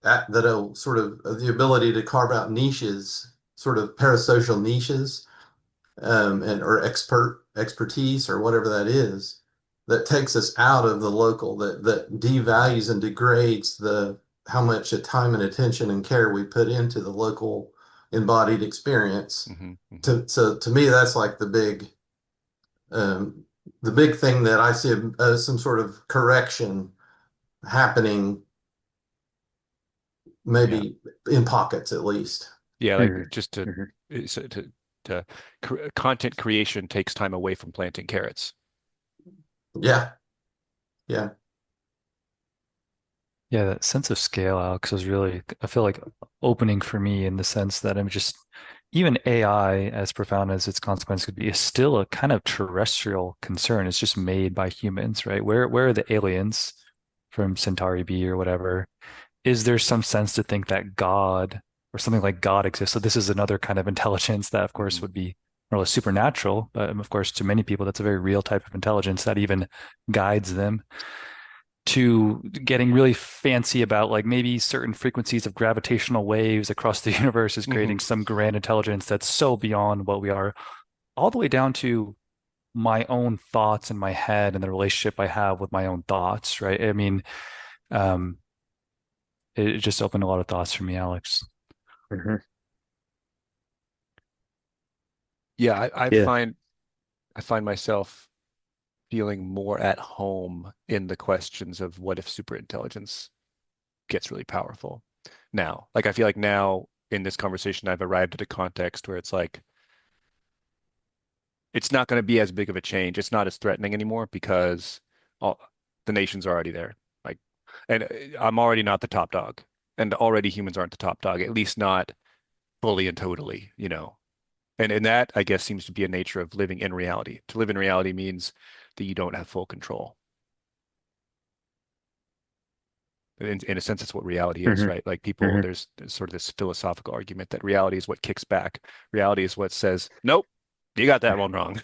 sort of the ability to carve out niches, sort of parasocial niches, and or expertise or whatever that is, that takes us out of the local, that devalues and degrades the how much time and attention and care we put into the local embodied experience. Hmm. Hmm. To me, that's like um, the big thing that I see some sort of correction happening, Yeah. maybe in pockets at least. Yeah, like Hmm. just to Hmm. so to content creation takes time away from planting carrots. Yeah, yeah. Yeah, that sense of scale, Alex, is really, I feel like opening for me in the sense that I'm just, even AI, as profound as its consequence could be, is still a kind of terrestrial concern. It's just made by humans, right? Where are the aliens from Centauri B or whatever? Is there some sense to think that God or something like God exists? So this is another kind of intelligence that, of course, Mhm. would be more or less supernatural, but of course, to many people, that's a very real type of intelligence that even guides them to getting really fancy about like maybe certain frequencies of gravitational waves across the universe is Mhm. creating some grand intelligence that's so beyond what we are, all the way down to my own thoughts in my head and the relationship I have with my own thoughts, right? I mean, um, it just opened a lot of thoughts for me, Alex. Hmm. Yeah, Yeah. I find myself feeling more at home in the questions of what if superintelligence gets really powerful. Now, like I feel like now in this conversation I've arrived at a context where it's like it's not going to be as big of a change. It's not as threatening anymore because all, the nations are already there. Like, and I'm already not the top dog, and already humans aren't the top dog, at least not fully and totally, you know. And that, I guess, seems to be a nature of living in reality. To live in reality means that you don't have full control. In a sense, it's what reality is, Hmm. right? Like people, Hmm. there's sort of this philosophical argument that reality is what kicks back. Reality is what says, nope, you got that one wrong.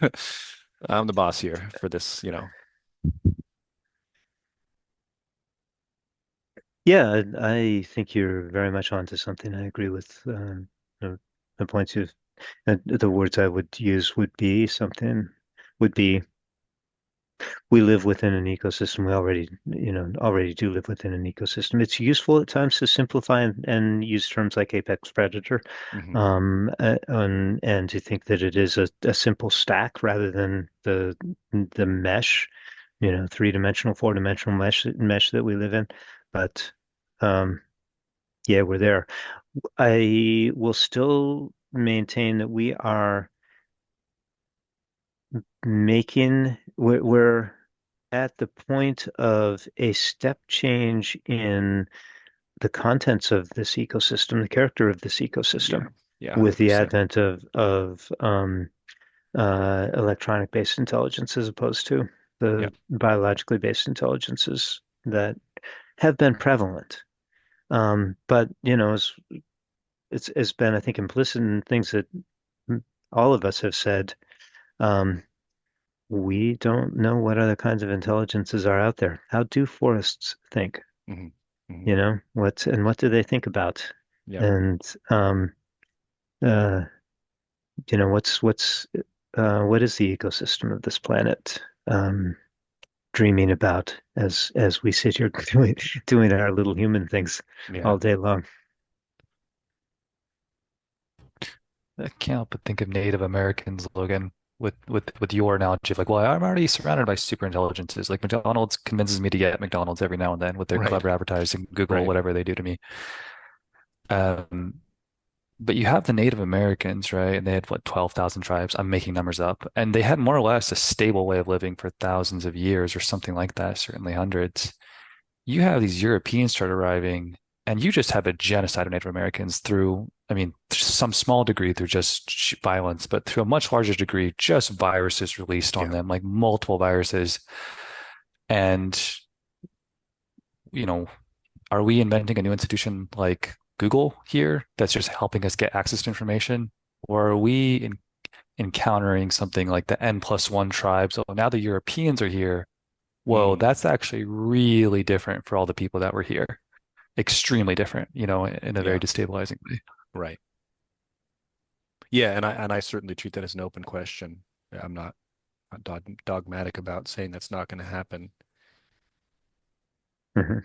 I'm the boss here for this, you know. Yeah, I think you're very much onto something. I agree with the, the points you've, the words I would use would be something, would be we live within an ecosystem. We already, already do live within an ecosystem. It's useful at times to simplify and use terms like apex predator, Hmm. and to think that it is a simple stack rather than the mesh, three-dimensional, four-dimensional mesh that we live in. But um, yeah, we're there. I will still maintain that we are we're at the point of a step change in the contents of this ecosystem, the character of this ecosystem, Yeah. Yeah, with the 100%. advent of electronic based intelligence as opposed to Yeah. the biologically based intelligences that have been prevalent. But it's been, I think, implicit in things that all of us have said. Um, We don't know what other kinds of intelligences are out there. How do forests think? Hmm. Hmm. What do they think about? Yeah. And uh, what is the ecosystem of this planet dreaming about as we sit here doing our little human things Yeah. all day long? I can't help but think of Native Americans, Logan, with your analogy of like, well, I'm already surrounded by super intelligences. Like McDonald's convinces me to get McDonald's every now and then with their Right. clever advertising, Google, Right. whatever they do to me. Um, but you have the Native Americans, right? And they had what, 12,000 tribes. I'm making numbers up. And they had more or less a stable way of living for thousands of years or something like that, certainly hundreds. You have these Europeans start arriving, and you just have a genocide of Native Americans through, I mean, some small degree through just violence, but to a much larger degree, just viruses released on Yeah. them, like multiple viruses. And, you know, are we inventing a new institution like Google here that's just helping us get access to information? Or are we encountering something like the N plus one tribes? Oh, now the Europeans are here. Whoa, Mm. that's actually really different for all the people that were here. Extremely different, in a very Yeah. destabilizing way. Right. Yeah, and I certainly treat that as an open question. I'm not dogmatic about saying that's not going to happen. Hmm.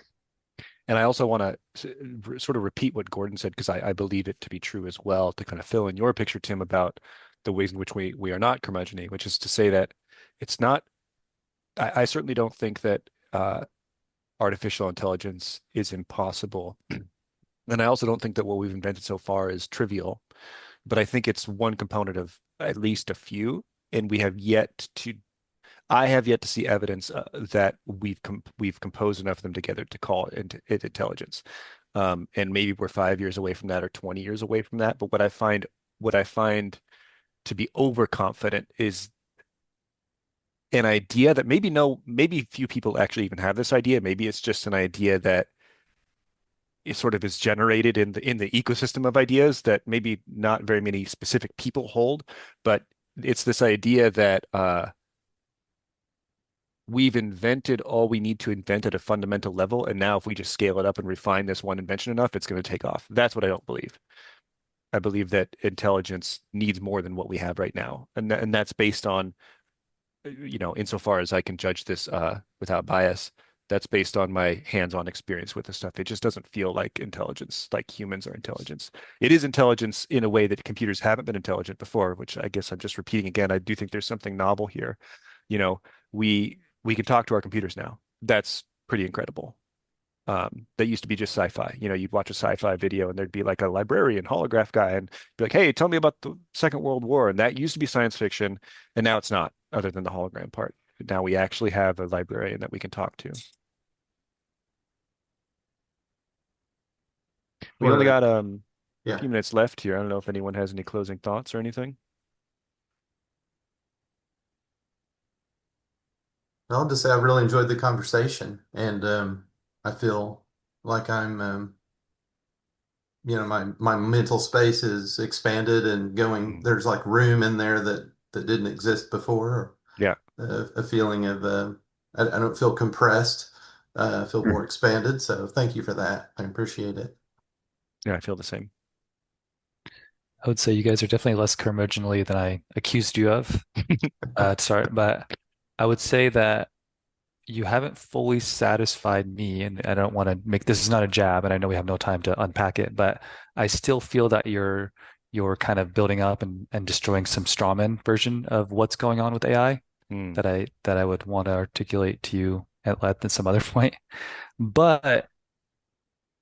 And I also want to sort of repeat what Gordon said because I believe it to be true as well to kind of fill in your picture, Tim, about the ways in which we are not curmudgeon which is to say that it's not, I certainly don't think that artificial intelligence is impossible. And I also don't think that what we've invented so far is trivial, but I think it's one component of at least a few. And I have yet to see evidence that we've composed enough of them together to call it intelligence. And maybe we're 5 years away from that or 20 years away from that. But what I find to be overconfident is an idea that maybe few people actually even have this idea. Maybe it's just an idea that it sort of is generated in the ecosystem of ideas that maybe not very many specific people hold, but it's this idea that we've invented all we need to invent at a fundamental level, and now if we just scale it up and refine this one invention enough, it's going to take off. That's what I don't believe. I believe that intelligence needs more than what we have right now, and that's based on insofar as I can judge this without bias, that's based on my hands-on experience with this stuff. It just doesn't feel like intelligence, like humans are intelligence. It is intelligence in a way that computers haven't been intelligent before, which I guess I'm just repeating again. I do think there's something novel here. You know, we can talk to our computers now. That's pretty incredible. That used to be just sci-fi. You'd watch a sci-fi video and there'd be like a librarian holograph guy and be like, "Hey, tell me about the Second World War." And that used to be science fiction, and now it's not, other than the hologram part. Now we actually have a librarian that we can talk to. We One of only the got a yeah. few minutes left here. I don't know if anyone has any closing thoughts or anything. I'll just say I really enjoyed the conversation, and I feel like my mental space is expanded and going. Mm. There's like room in there that didn't exist before. Yeah, A feeling of I don't feel compressed. I feel more expanded. So thank you for that. I appreciate it. yeah, I feel the same. I would say you guys are definitely less curmudgeonly than I accused you of to start, but I would say that you haven't fully satisfied me, and I don't want to make this is not a jab, and I know we have no time to unpack it, but I still feel that you're kind of building up and destroying some strawman version of what's going on with AI Mm, that I would want to articulate to you at some other point. But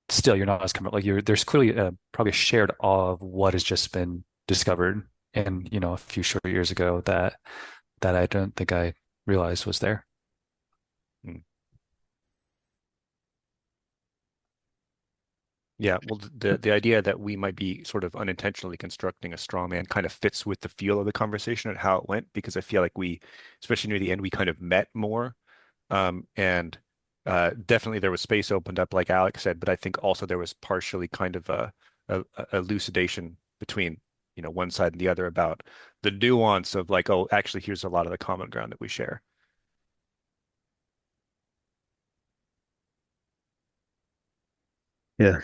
still, you're not as comfortable. Like there's clearly probably a shared awe of what has just been discovered in a few short years ago that I don't think I realized was there. mm. Yeah, well, the idea that we might be sort of unintentionally constructing a straw man kind of fits with the feel of the conversation and how it went, because I feel like especially near the end, we kind of met more. And definitely there was space opened up, like Alex said, but I think also there was partially kind of a elucidation between, one side and the other about the nuance of like, oh, actually, here's a lot of the common ground that we share. Yeah,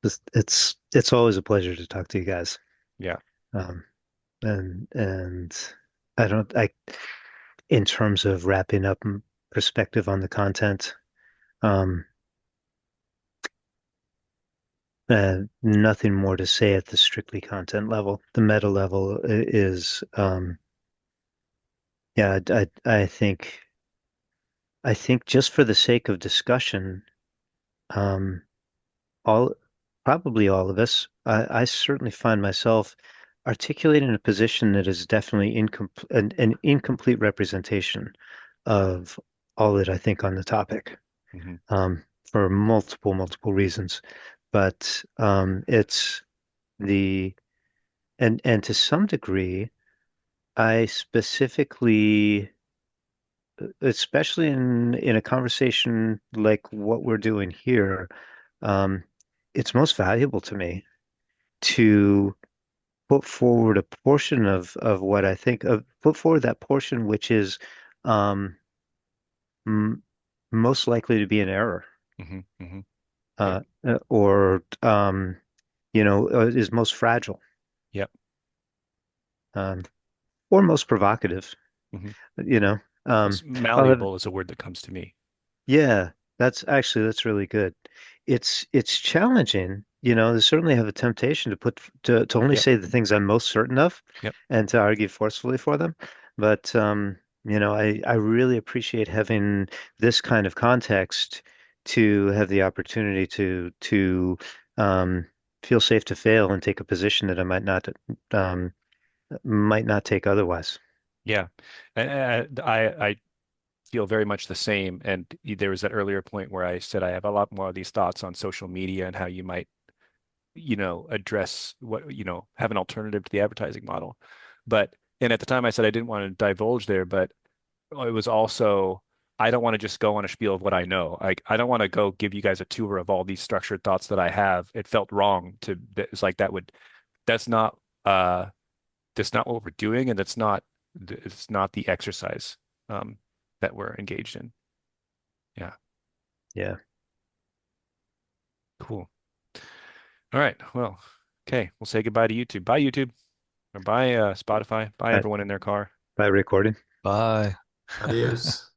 it's always a pleasure to talk to you guys. Yeah. Um, and I don't I in terms of wrapping up perspective on the content, um, nothing more to say at the strictly content level. The meta level is, yeah, I think just for the sake of discussion, um, all probably all of us, I certainly find myself articulating a position that is definitely an incomplete representation of all that I think on the topic, Hmm. for multiple reasons. But it's the and to some degree, I specifically, especially in a conversation like what we're doing here, um, it's most valuable to me to put forward a portion of what I think of, put forward that portion which is um, m most likely to be an error, Hmm. Hmm. Yep. uh, or is most fragile, Yep. um, or most provocative. Hmm. You know, um, I'll have, Malleable is a word that comes to me. yeah, that's really good. It's challenging. They certainly have a temptation to to only Yep. say the things I'm most certain of Yep. and to argue forcefully for them. But I really appreciate having this kind of context to have the opportunity to um, feel safe to fail and take a position that I um, might not take otherwise. Yeah. I feel very much the same. And there was that earlier point where I said I have a lot more of these thoughts on social media and how you might, address have an alternative to the advertising model. And at the time I said I didn't want to divulge there, but it was also, I don't want to just go on a spiel of what I know. I don't want to go give you guys a tour of all these structured thoughts that I have. It felt wrong to, it's like that's not, uh, that's not what we're doing. And it's not the exercise, um, that we're engaged in. Yeah. Yeah. Cool. All right. Well, okay. We'll say goodbye to YouTube. Bye, YouTube. Or bye, Spotify. Bye, By, everyone in their car. by recording. Bye. Adios.